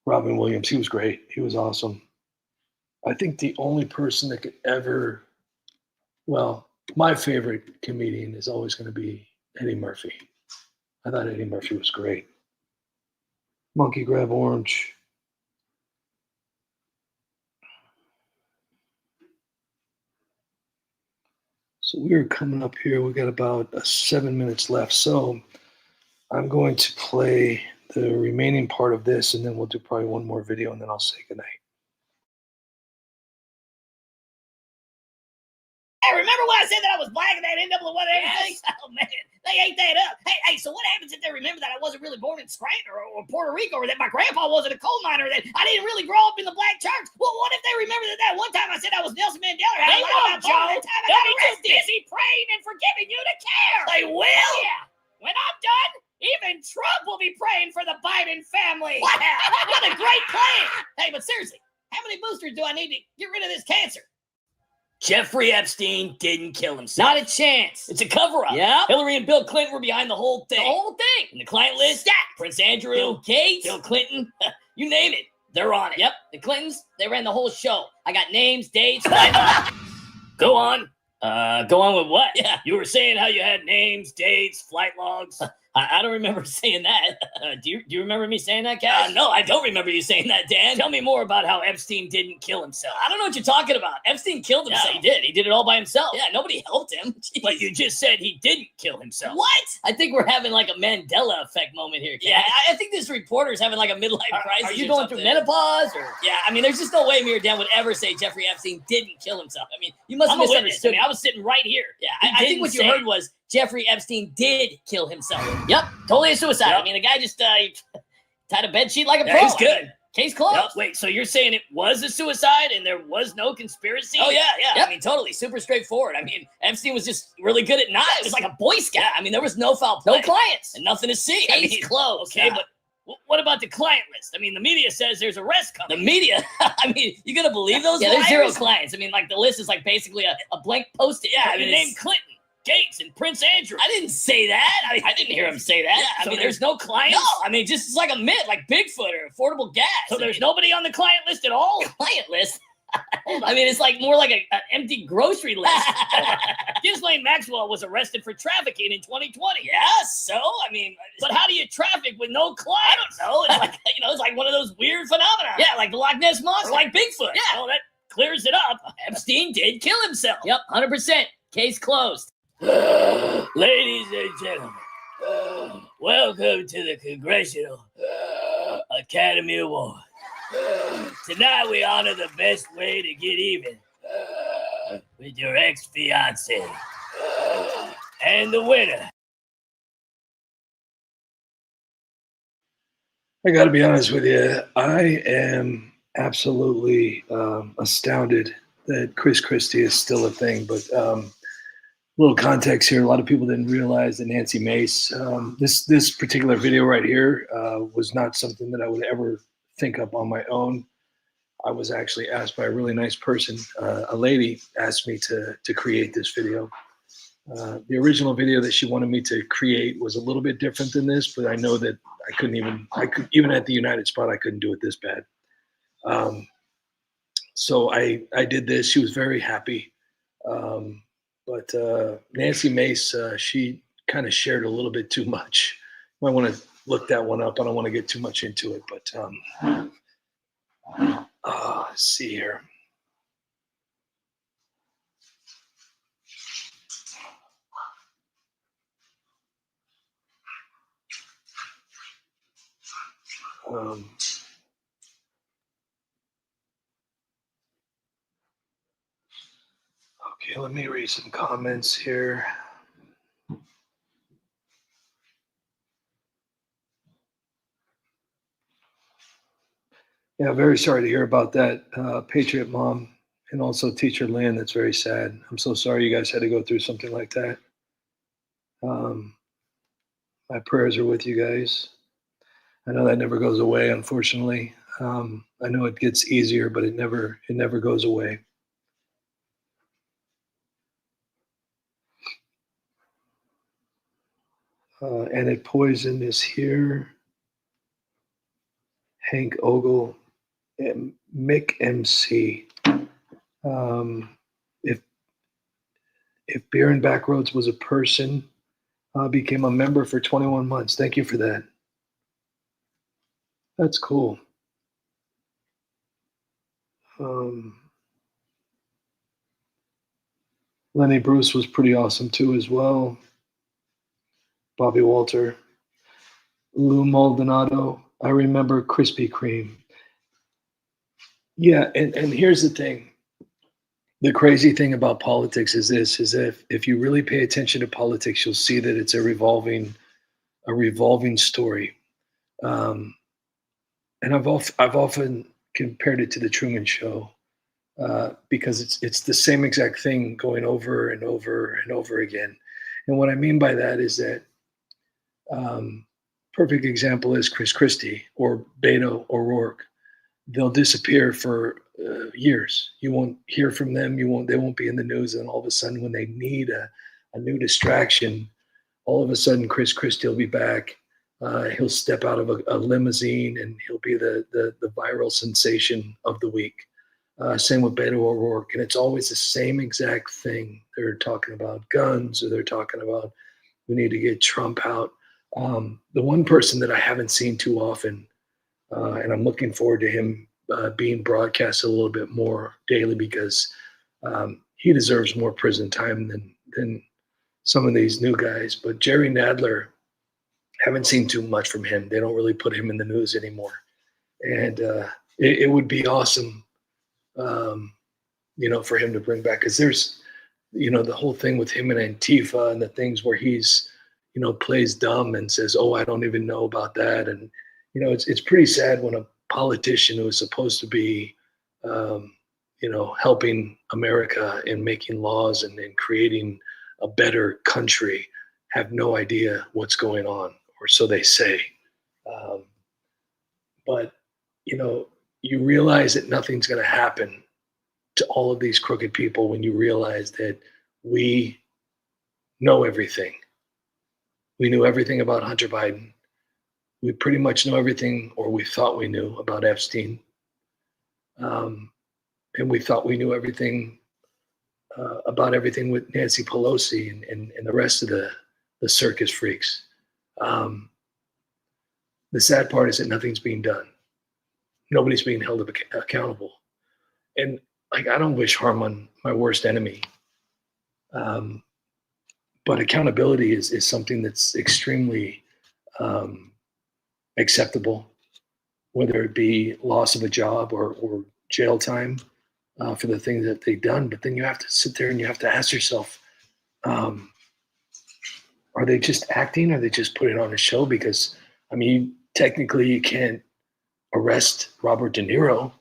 Robin Williams. He was great. He was awesome. I think the only person that could ever, my favorite comedian is always going to be Eddie Murphy. I thought Eddie Murphy was great. Monkey Grab Orange. So we're coming up here. We got about 7 minutes left. So I'm going to play the remaining part of this, and then we'll do probably one more video, and then I'll say goodnight. Hey, remember when I said that I was black and they ended up with what everything? Oh, man, they ate that up. Hey, so what happens if they remember that I wasn't really born in Scranton or Puerto Rico, or that my grandpa wasn't a coal miner, that I didn't really grow up in the black church? Well, what if they remember that one time I said I was Nelson Mandela? They won't, Joe. That time I got arrested. Busy praying and forgiving you to care. They will? Yeah. When I'm done, even Trump will be praying for the Biden family. What a great plan. Hey, but seriously, how many boosters do I need to get rid of this cancer? Jeffrey Epstein didn't kill himself. Not a chance. It's a cover-up. Yeah. Hillary and Bill Clinton were behind the whole thing. The whole thing. And the client list, Prince Andrew, Bill Gates, Bill Clinton, you name it, they're on it. Yep. The Clintons, they ran the whole show. I got names, dates, Go on. Go on with what? Yeah. You were saying how you had names, dates, flight logs. I don't remember saying that. Do you remember me saying that, Cash? No, I don't remember you saying that, Dan. Tell me more about how Epstein didn't kill himself. I don't know what you're talking about. Epstein killed himself. Yeah, he did. He did it all by himself. Yeah, nobody helped him. Jeez. But you just said he didn't kill himself. What? I think we're having like a Mandela effect moment here, Cash. Yeah, I think this reporter's having like a midlife crisis. Are you going through menopause? Or? Yeah, I mean, there's just no way me or Dan would ever say Jeffrey Epstein didn't kill himself. I mean, you must have misunderstood. I mean, I was sitting right here. Yeah, I think what you heard was Jeffrey Epstein did kill himself. Yep, totally a suicide. Yep. I mean, the guy just tied a bedsheet like a pro. He's good. Case closed. Yep. Wait, so you're saying it was a suicide and there was no conspiracy? Oh, yeah. Yep. I mean, totally. Super straightforward. I mean, Epstein was just really good at knives. It was like a Boy Scout. I mean, there was no foul play. No clients. And nothing to see. Case closed. Okay, but what about the client list? I mean, the media says there's arrest coming. The media? I mean, you gonna believe those liars? There's zero clients. I mean, like, the list is like basically a blank post-it. Yeah, I mean, named Clinton. Gates and Prince Andrew. I didn't say that. I didn't hear him say that. Yeah, I mean, there's no clients? No, I mean, just it's like a myth, like Bigfoot or affordable gas. So there's nobody on the client list at all? Client list? I mean, it's like more like an empty grocery list. Ghislaine Maxwell was arrested for trafficking in 2020. Yeah, so I mean, but how do you traffic with no clients? I don't know. It's like it's like one of those weird phenomena. Yeah, like the Loch Ness monster, or like Bigfoot. Yeah, well, that clears it up. Epstein did kill himself. Yep, 100%. Case closed. Ladies and gentlemen, welcome to the Congressional Academy Award. Tonight we honor the best way to get even with your ex-fiance. And the winner. I got to be honest with you. I am absolutely astounded that Chris Christie is still a thing. But a little context here. A lot of people didn't realize that Nancy Mace, this particular video right here was not something that I would ever think up on my own. I was actually asked by a really nice person. A lady asked me to create this video. The original video that she wanted me to create was a little bit different than this, but I know that I could even at the United Spot, I couldn't do it this bad. So I did this. She was very happy. But Nancy Mace, she kind of shared a little bit too much. I might want to look that one up. I don't want to get too much into it, but let's see here. Okay, let me read some comments here. Yeah, very sorry to hear about that, Patriot Mom, and also Teacher Lynn. That's very sad. I'm so sorry you guys had to go through something like that. My prayers are with you guys. I know that never goes away, unfortunately. I know it gets easier, but it never goes away. And it poison is here. Hank Ogle, Mick MC. If Beer and Backroads was a person, became a member for 21 months. Thank you for that. That's cool. Lenny Bruce was pretty awesome too as well. Bobby Walter. Lou Maldonado. I remember Krispy Kreme. Yeah, and here's the thing. The crazy thing about politics is this: is if you really pay attention to politics, you'll see that it's a revolving story. And I've often compared it to the Truman Show because it's the same exact thing going over and over and over again. And what I mean by that is that perfect example is Chris Christie or Beto O'Rourke. They'll disappear for years. You won't hear from them. They won't be in the news. And all of a sudden, when they need a new distraction, all of a sudden Chris Christie will be back. He'll step out of a limousine and he'll be the viral sensation of the week. Same with Beto O'Rourke. And it's always the same exact thing. They're talking about guns, or they're talking about we need to get Trump out. The one person that I haven't seen too often, and I'm looking forward to him being broadcast a little bit more daily, because he deserves more prison time than some of these new guys. But Jerry Nadler, haven't seen too much from him. They don't really put him in the news anymore. And it would be awesome, for him to bring back, because there's, the whole thing with him and Antifa and the things where he's, plays dumb and says, oh, I don't even know about that. And, it's pretty sad when a politician who is supposed to be, helping America and making laws and creating a better country have no idea what's going on, or so they say. But, you realize that nothing's going to happen to all of these crooked people when you realize that we know everything. We knew everything about Hunter Biden. We pretty much know everything, or we thought we knew, about Epstein. And we thought we knew everything about everything with Nancy Pelosi and the rest of the circus freaks. The sad part is that nothing's being done. Nobody's being held accountable. And like, I don't wish harm on my worst enemy. But accountability is something that's extremely acceptable, whether it be loss of a job or jail time for the things that they've done. But then you have to sit there and you have to ask yourself, are they just acting? Or are they just putting on a show? Because, I mean, technically you can't arrest Robert De Niro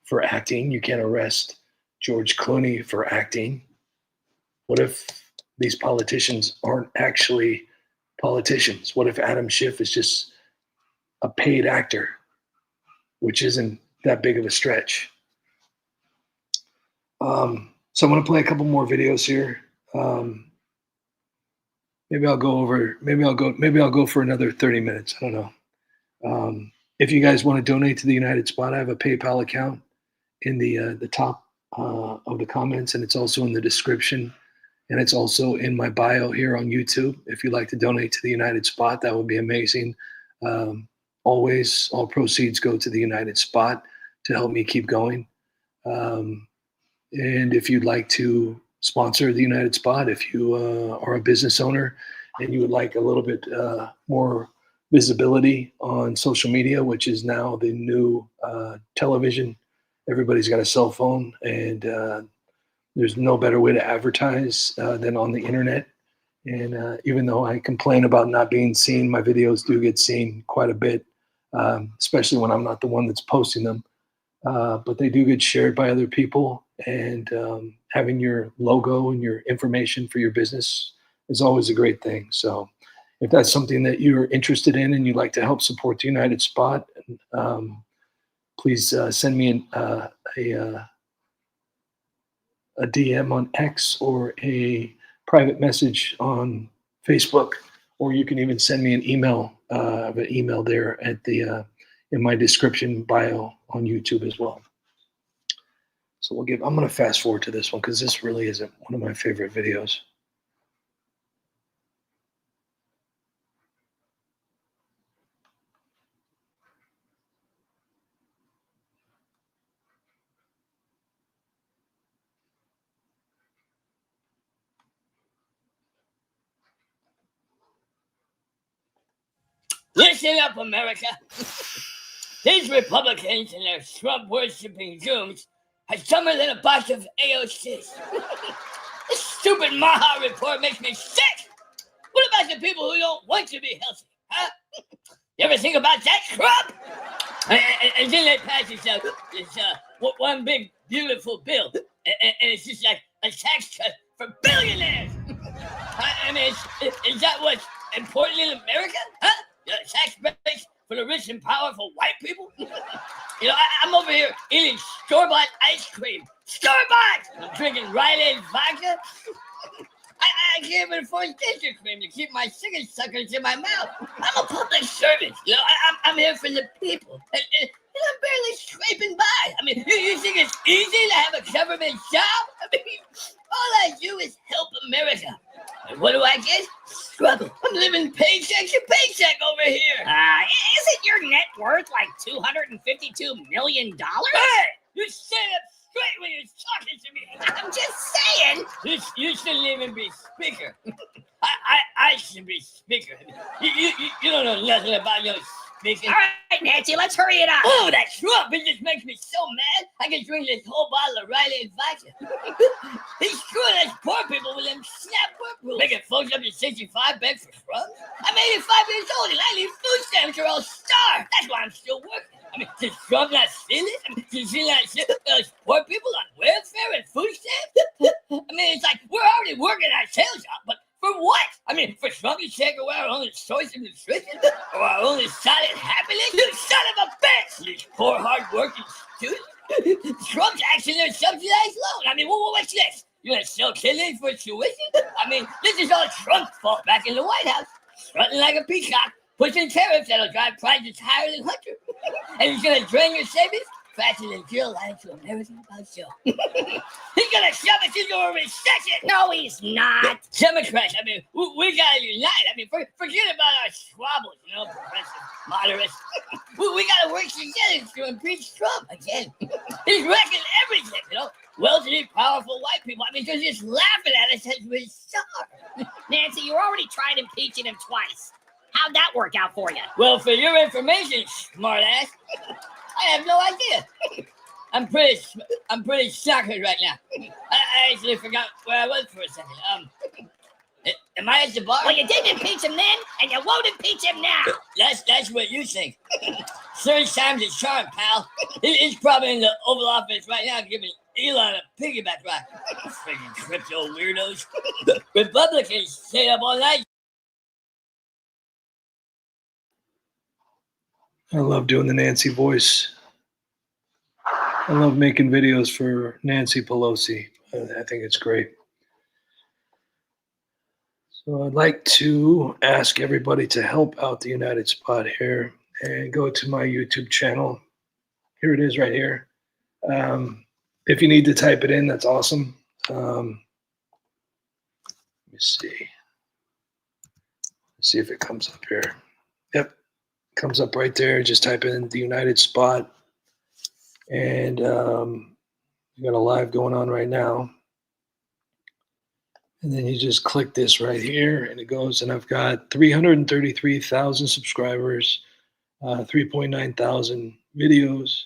for acting. You can't arrest George Clooney for acting. What if these politicians aren't actually politicians? What if Adam Schiff is just a paid actor, which isn't that big of a stretch? So I'm going to play a couple more videos here. Maybe I'll go for another 30 minutes. I don't know. If you guys want to donate to the United Spot, I have a PayPal account in the top of the comments, and it's also in the description, and it's also in my bio here on YouTube. If you'd like to donate to the United Spot, that would be amazing. Always, all proceeds go to the United Spot to help me keep going. And if you'd like to sponsor the United Spot, if you are a business owner and you would like a little bit more visibility on social media, which is now the new television. Everybody's got a cell phone, and there's no better way to advertise than on the internet. And even though I complain about not being seen, my videos do get seen quite a bit, especially when I'm not the one that's posting them. But they do get shared by other people, and having your logo and your information for your business is always a great thing. So if that's something that you're interested in and you'd like to help support the United Spot, please send me a DM on X or a private message on Facebook, or you can even send me an email. I have an email there at the in my description bio on YouTube as well. So I'm going to fast forward to this one because this really isn't one of my favorite videos. Listen up, America. These Republicans and their shrub-worshipping Zooms are dumber than a box of AOCs. This stupid Maha report makes me sick. What about the people who don't want to be healthy? Huh? You ever think about that crap? And then they pass this one big, beautiful bill. And it's just like a tax cut for billionaires. I mean, is that what's important in America? Huh? Tax breaks for the rich and powerful white people? I'm over here eating store-bought ice cream. Store-bought! I'm drinking Rite Aid vodka. I can't even afford ginger cream to keep my sugar suckers in my mouth. I'm a public servant. I'm here for the people. And I'm barely scraping by. I mean, you think it's easy to have a government job? I mean, all I do is help America. And what do I get? Struggle. I'm living paycheck to paycheck over here. Isn't your net worth like $252 million? Hey! You stand up straight when you're talking to me. I'm just saying. You shouldn't even be speaker. I should be speaker. You don't know nothing about your speaking. All right, Nancy, let's hurry it up. Oh, that Trump, it just makes me so mad. I can drink this whole bottle of Rite Aid vodka. He's screwing us poor people with them SNAP work rules. Making folks up to 65 beg for crumbs. I'm 85 years old and I need food stamps or I'll starve. That's why I'm still working. I mean, does Trump not see this? I mean, does he not see poor people on welfare and food stamps? I mean, it's like we're already working our tails off, but for what? I mean, for Trump to take away our only source of nutrition? Or our only solid happiness? You son of a bitch! You poor, hard-working students? Trump's actually their subsidized loan. I mean, what's this? You gonna sell kidneys for tuition? I mean, this is all Trump's fault back in the White House. Strutting like a peacock, pushing tariffs that'll drive prices higher than Hunter. And he's gonna drain your savings faster than Jill lied to American about show. He's gonna shove us into a recession. No, he's not. Democrats, I mean, we gotta unite. I mean, forget about our squabbles, you know, progressive, moderates. we gotta work together to impeach Trump again. He's wrecking everything, you know. Wealthy, powerful white people. I mean, they're just laughing at us as we're sorry. Nancy, you already tried impeaching him twice. How'd that work out for you? Well, for your information, smartass, I have no idea. I'm pretty shackled right now. I actually forgot where I was for a second. Am I at the bar? Well, you didn't impeach him then, and you won't impeach him now. That's what you think. Third time's a charm, pal. He's probably in the Oval Office right now giving Elon a piggyback ride. Freaking crypto weirdos. Republicans stayed up all night. I love doing the Nancy voice. I love making videos for Nancy Pelosi. I think it's great. So I'd like to ask everybody to help out the United Spot here and go to my YouTube channel. Here it is right here. If you need to type it in, that's awesome. Let me see. Let's see if it comes up here. Yep, comes up right there. Just type in the United Spot. And we got a live going on right now. And then you just click this right here and it goes, and I've got 333,000 subscribers, 3.9 thousand videos.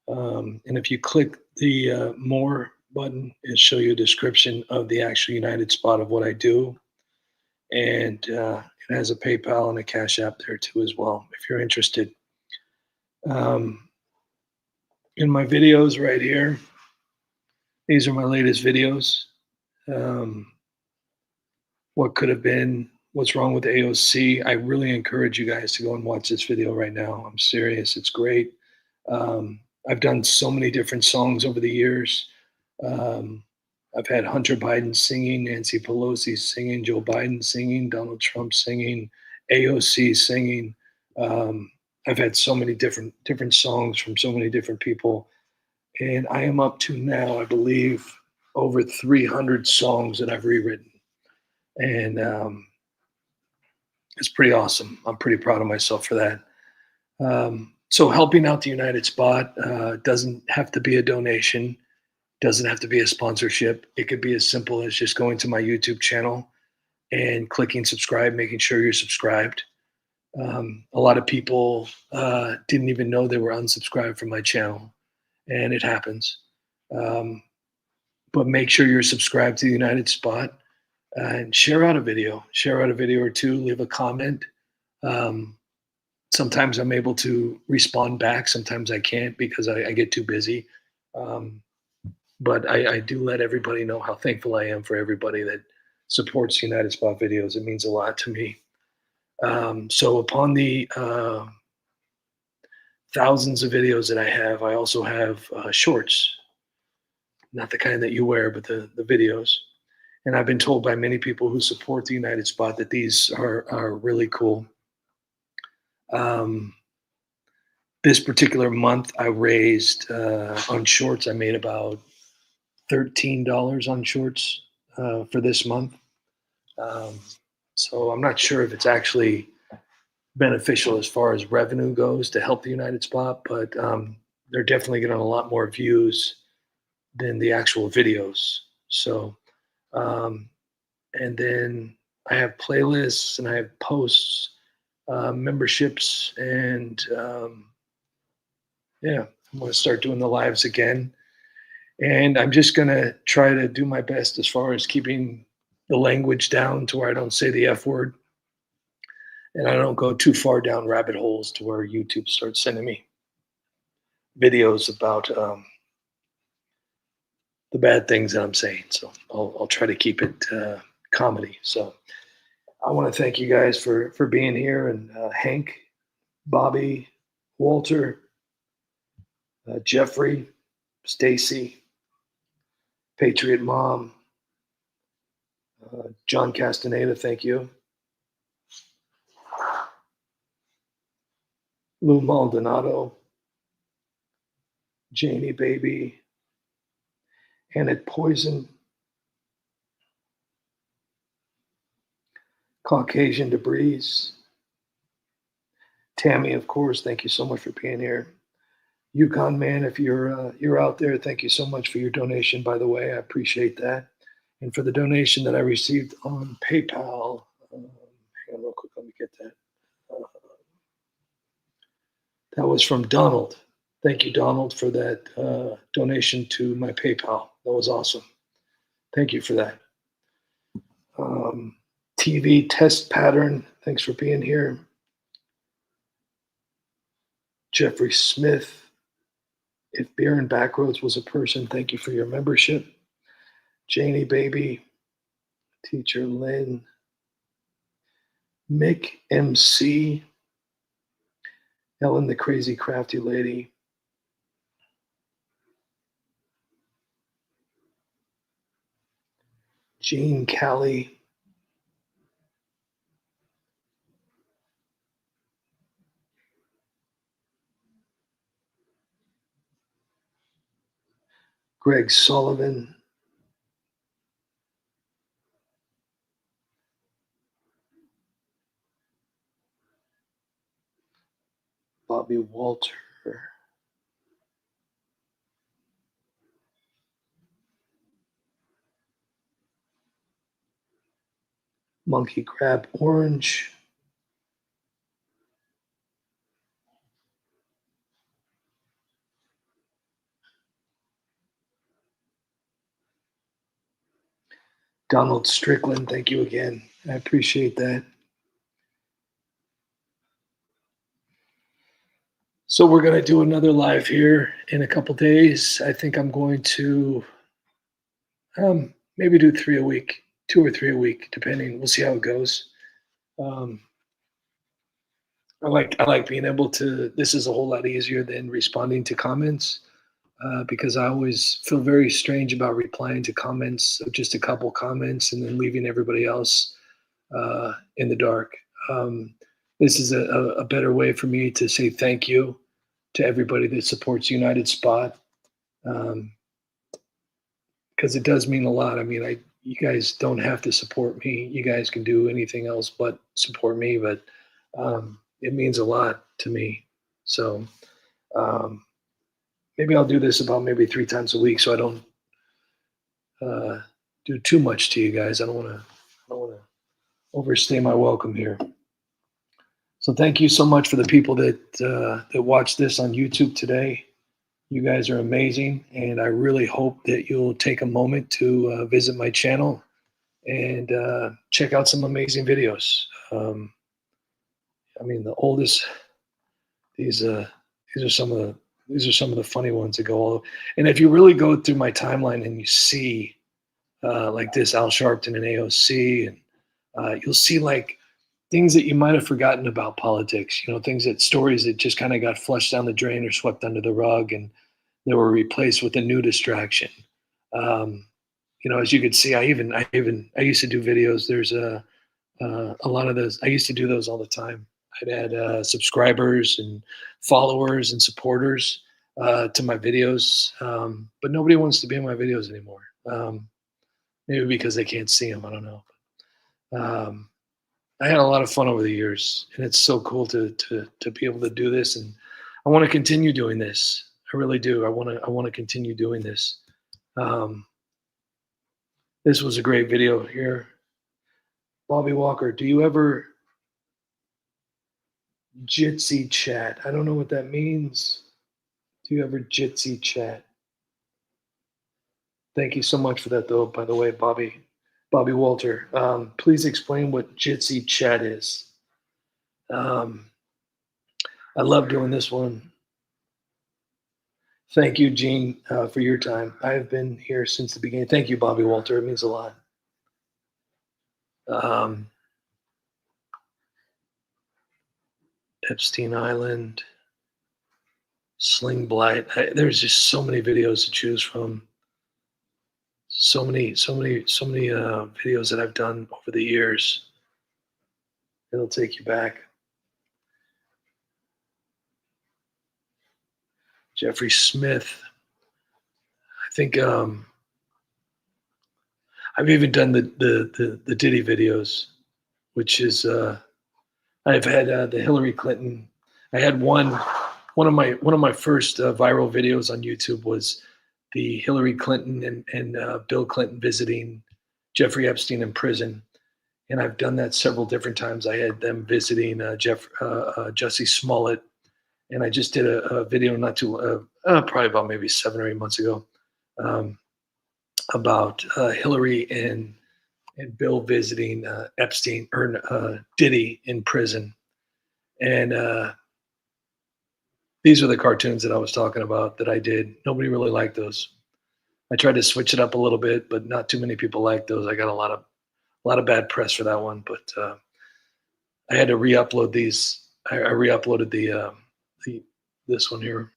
And if you click the more button, it'll show you a description of the actual United Spot of what I do. And it has a PayPal and a Cash App there too as well, if you're interested. In my videos right here, these are my latest videos. What could have been, what's wrong with AOC. I really encourage you guys to go and watch this video right now. I'm serious, it's great. I've done so many different songs over the years. I've had Hunter Biden singing, Nancy Pelosi singing, Joe Biden singing, Donald Trump singing, AOC singing. I've had so many different songs from so many different people. And I am up to now, I believe, over 300 songs that I've rewritten. And it's pretty awesome. I'm pretty proud of myself for that. So helping out the United Spot doesn't have to be a donation, doesn't have to be a sponsorship. It could be as simple as just going to my YouTube channel and clicking subscribe, making sure you're subscribed. A lot of people didn't even know they were unsubscribed from my channel, and it happens. But make sure you're subscribed to the United Spot and share out a video or two, leave a comment. Sometimes I'm able to respond back. Sometimes I can't because I get too busy. But I do let everybody know how thankful I am for everybody that supports United Spot videos. It means a lot to me. So upon the thousands of videos that I have, I also have shorts, not the kind that you wear, but the videos. And I've been told by many people who support the United Spot that these are really cool. This particular month, I raised on shorts. I made about $13 on shorts for this month. So I'm not sure if it's actually beneficial as far as revenue goes to help the United Spot, but they're definitely getting a lot more views than the actual videos. So, and then I have playlists and I have posts, memberships, and yeah, I'm going to start doing the lives again. And I'm just going to try to do my best as far as keeping the language down to where I don't say the F word. And I don't go too far down rabbit holes to where YouTube starts sending me videos about the bad things that I'm saying. So I'll try to keep it comedy. So I want to thank you guys for being here, and Hank, Bobby, Walter, Jeffrey, Stacy, Patriot Mom, John Castaneda, thank you. Lou Maldonado, Janie Baby, Annette Poison, Caucasian Debris, Tammy, of course, thank you so much for being here. Yukon Man, if you're out there, thank you so much for your donation, by the way. I appreciate that. And for the donation that I received on PayPal, hang on real quick, let me get that. That was from Donald. Thank you, Donald, for that donation to my PayPal. That was awesome. Thank you for that. TV Test Pattern, thanks for being here. Jeffrey Smith, if Beer and Backroads was a person, thank you for your membership. Janie Baby, Teacher Lynn, Mick MC, Ellen the Crazy Crafty Lady, Jean Callie, Greg Sullivan, Bobby Walter, Monkey Crab Orange, Donald Strickland, thank you again. I appreciate that. So we're going to do another live here in a couple days. I think I'm going to maybe do 3 a week, 2 or 3 a week, depending. We'll see how it goes. I like being able to. This is a whole lot easier than responding to comments because I always feel very strange about replying to comments of just a couple comments and then leaving everybody else in the dark. This is a better way for me to say thank you to everybody that supports United Spot. Because it does mean a lot. I mean, you guys don't have to support me. You guys can do anything else but support me, but it means a lot to me. So maybe I'll do this about maybe 3 times a week, so I don't do too much to you guys. I don't want to overstay my welcome here. So thank you so much for the people that watch this on YouTube today. You guys are amazing, and I really hope that you'll take a moment to visit my channel and check out some amazing videos. I mean, the oldest. These are some of the funny ones that go all. And if you really go through my timeline and you see like this Al Sharpton and AOC, and you'll see like things that you might have forgotten about politics. You know, stories that just kind of got flushed down the drain or swept under the rug, and they were replaced with a new distraction. You know, as you could see, I used to do videos. There's a lot of those. I used to do those all the time. I'd add subscribers and followers and supporters to my videos, but nobody wants to be in my videos anymore. Maybe because they can't see them. I don't know. I had a lot of fun over the years, and it's so cool to be able to do this. And I want to continue doing this. I really do. I want to continue doing this. This was a great video here. Bobby Walker, do you ever Jitsi chat? I don't know what that means. Do you ever Jitsi chat? Thank you so much for that, though, by the way, Bobby Walter. Please explain what Jitsi chat is. I love doing this one. Thank you, Gene, for your time. I have been here since the beginning. Thank you, Bobby Walter. It means a lot. Epstein Island, Sling Blight. There's just so many videos to choose from. So many videos that I've done over the years. It'll take you back. Jeffrey Smith. I think I've even done the Diddy videos, which is I've had the Hillary Clinton. I had one of my first viral videos on YouTube was the Hillary Clinton and Bill Clinton visiting Jeffrey Epstein in prison, and I've done that several different times. I had them visiting Jussie Smollett, and I just did a video not too probably about maybe 7 or 8 months ago about Hillary and Bill visiting Epstein or Diddy in prison, and these are the cartoons that I was talking about that I did. Nobody really liked those. I tried to switch it up a little bit, but not too many people liked those. I got a lot of bad press for that one, but I had to re-upload these. I re-uploaded the this one here.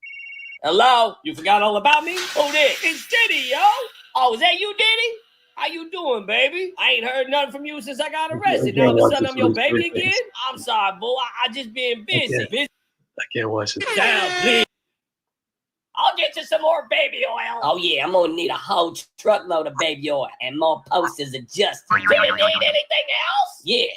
Hello? You forgot all about me? Who this? It's Diddy, yo. Oh, is that you, Diddy? How you doing, baby? I ain't heard nothing from you since I got arrested. Now all of a sudden I'm your baby again? I'm sorry, boo. I just been busy. I can't watch it. Down, please. I'll get you some more baby oil. Oh, yeah, I'm gonna need a whole truckload of baby oil and more posters of justice. Do you need anything else? Yeah,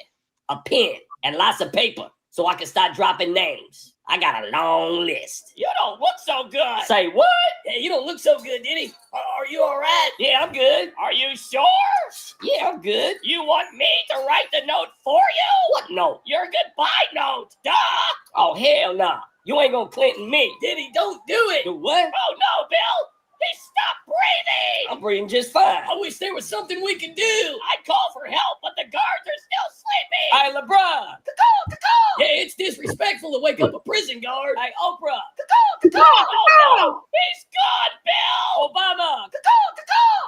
a pen and lots of paper so I can start dropping names. I got a long list. You don't look so good. Say what? Hey, you don't look so good, Diddy. Are you all right? Yeah, I'm good. Are you sure? Yeah, I'm good. You want me to write the note for you? What note? Your goodbye note. Duh. Oh, hell no. You ain't gonna Clinton me. Diddy, don't do it. Do what? Oh, no, Bill. He stopped breathing. I'm breathing just fine. I wish there was something we could do. I'd call for help, but the guards are still sleeping. Hey, LeBron. Yeah, it's disrespectful to wake up a prison guard. Hey, Oprah. Oh, no. He's gone, Bill. Obama.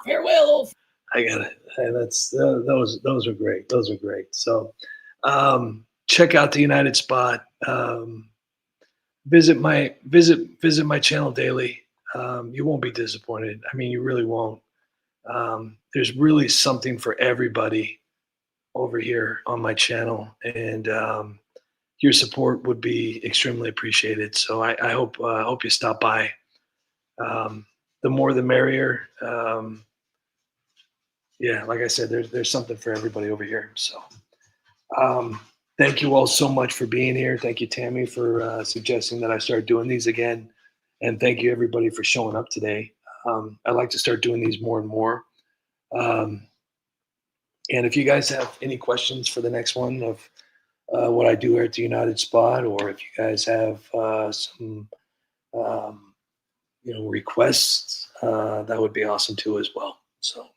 Farewell, old I got it. And that's those are great. Those are great. So check out the United Spot. Visit my channel daily. You won't be disappointed. I mean, you really won't. There's really something for everybody over here on my channel, and your support would be extremely appreciated. So I hope you stop by. The more the merrier. Yeah, like I said, there's something for everybody over here. So thank you all so much for being here. Thank you, Tammy, for suggesting that I start doing these again. And thank you, everybody, for showing up today. I'd like to start doing these more and more. And if you guys have any questions for the next one of what I do here at the United Spot, or if you guys have some requests, that would be awesome too as well. So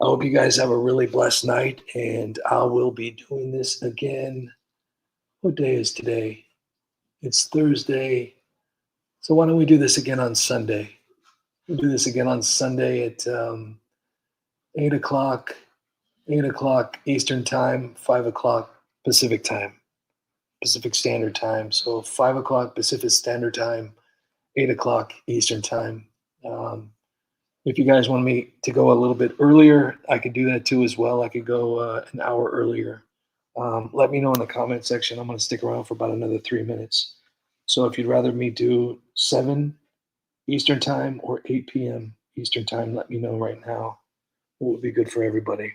I hope you guys have a really blessed night, and I will be doing this again. What day is today? It's Thursday. So why don't we do this again on Sunday? We'll do this again on Sunday at 8 o'clock Eastern Time, 5 o'clock Pacific Time, Pacific Standard Time. So 5 o'clock Pacific Standard Time, 8 o'clock Eastern Time. If you guys want me to go a little bit earlier, I could do that too as well. I could go an hour earlier. Let me know in the comment section. I'm going to stick around for about another 3 minutes. So if you'd rather me do 7 Eastern Time or 8 p.m. Eastern Time, let me know right now. What would be good for everybody?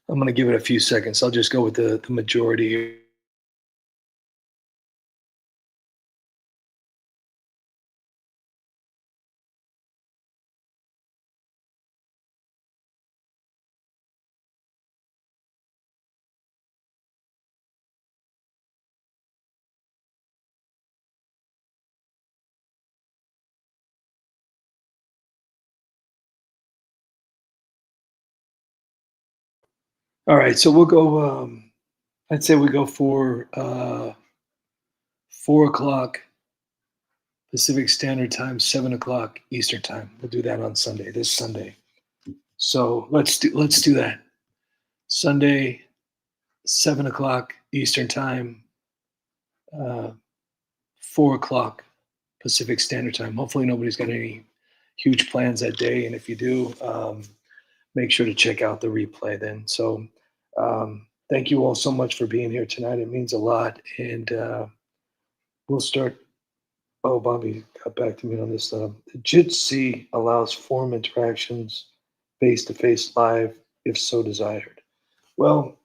I'm going to give it a few seconds. I'll just go with the majority here. All right, so we'll go. I'd say we go for 4 o'clock Pacific Standard Time, 7 o'clock Eastern Time. We'll do that on Sunday, this Sunday. So let's do that. Sunday, 7 o'clock Eastern Time, 4 o'clock Pacific Standard Time. Hopefully nobody's got any huge plans that day. And if you do, make sure to check out the replay then. So thank you all so much for being here tonight. It means a lot. And we'll start. Oh, Bobby got back to me on this. The Jitsi allows forum interactions face-to-face live if so desired. Well,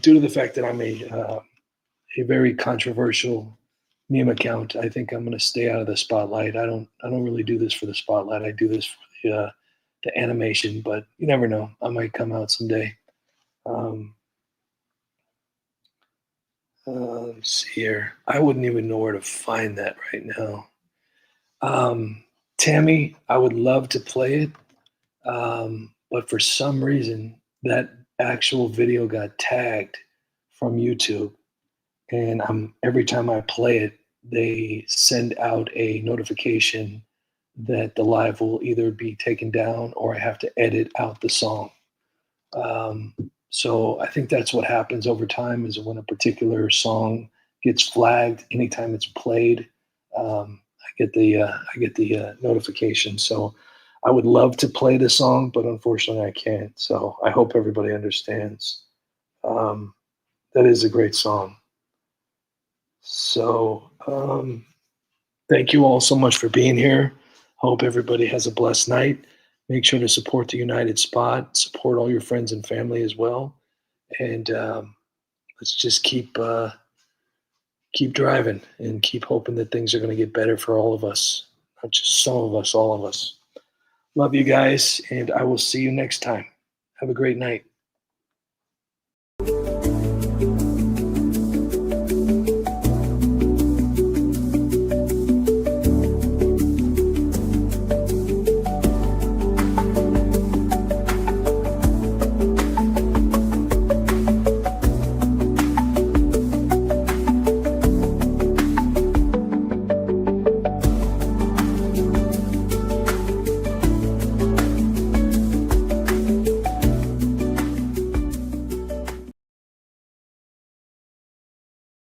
due to the fact that I'm a very controversial meme account, I think I'm going to stay out of the spotlight. I don't really do this for the spotlight. I do this for the animation, but you never know. I might come out someday. Let's see here. I wouldn't even know where to find that right now. Tammy, I would love to play it, but for some reason that actual video got tagged from YouTube, and every time I play it, they send out a notification that the live will either be taken down or I have to edit out the song. So I think that's what happens over time, is when a particular song gets flagged, anytime it's played, I get the notification. So I would love to play the song, but unfortunately I can't. So I hope everybody understands. That is a great song. So thank you all so much for being here. Hope everybody has a blessed night. Make sure to support the United Spot. Support all your friends and family as well. And let's just keep driving and keep hoping that things are going to get better for all of us. Not just some of us, all of us. Love you guys, and I will see you next time. Have a great night.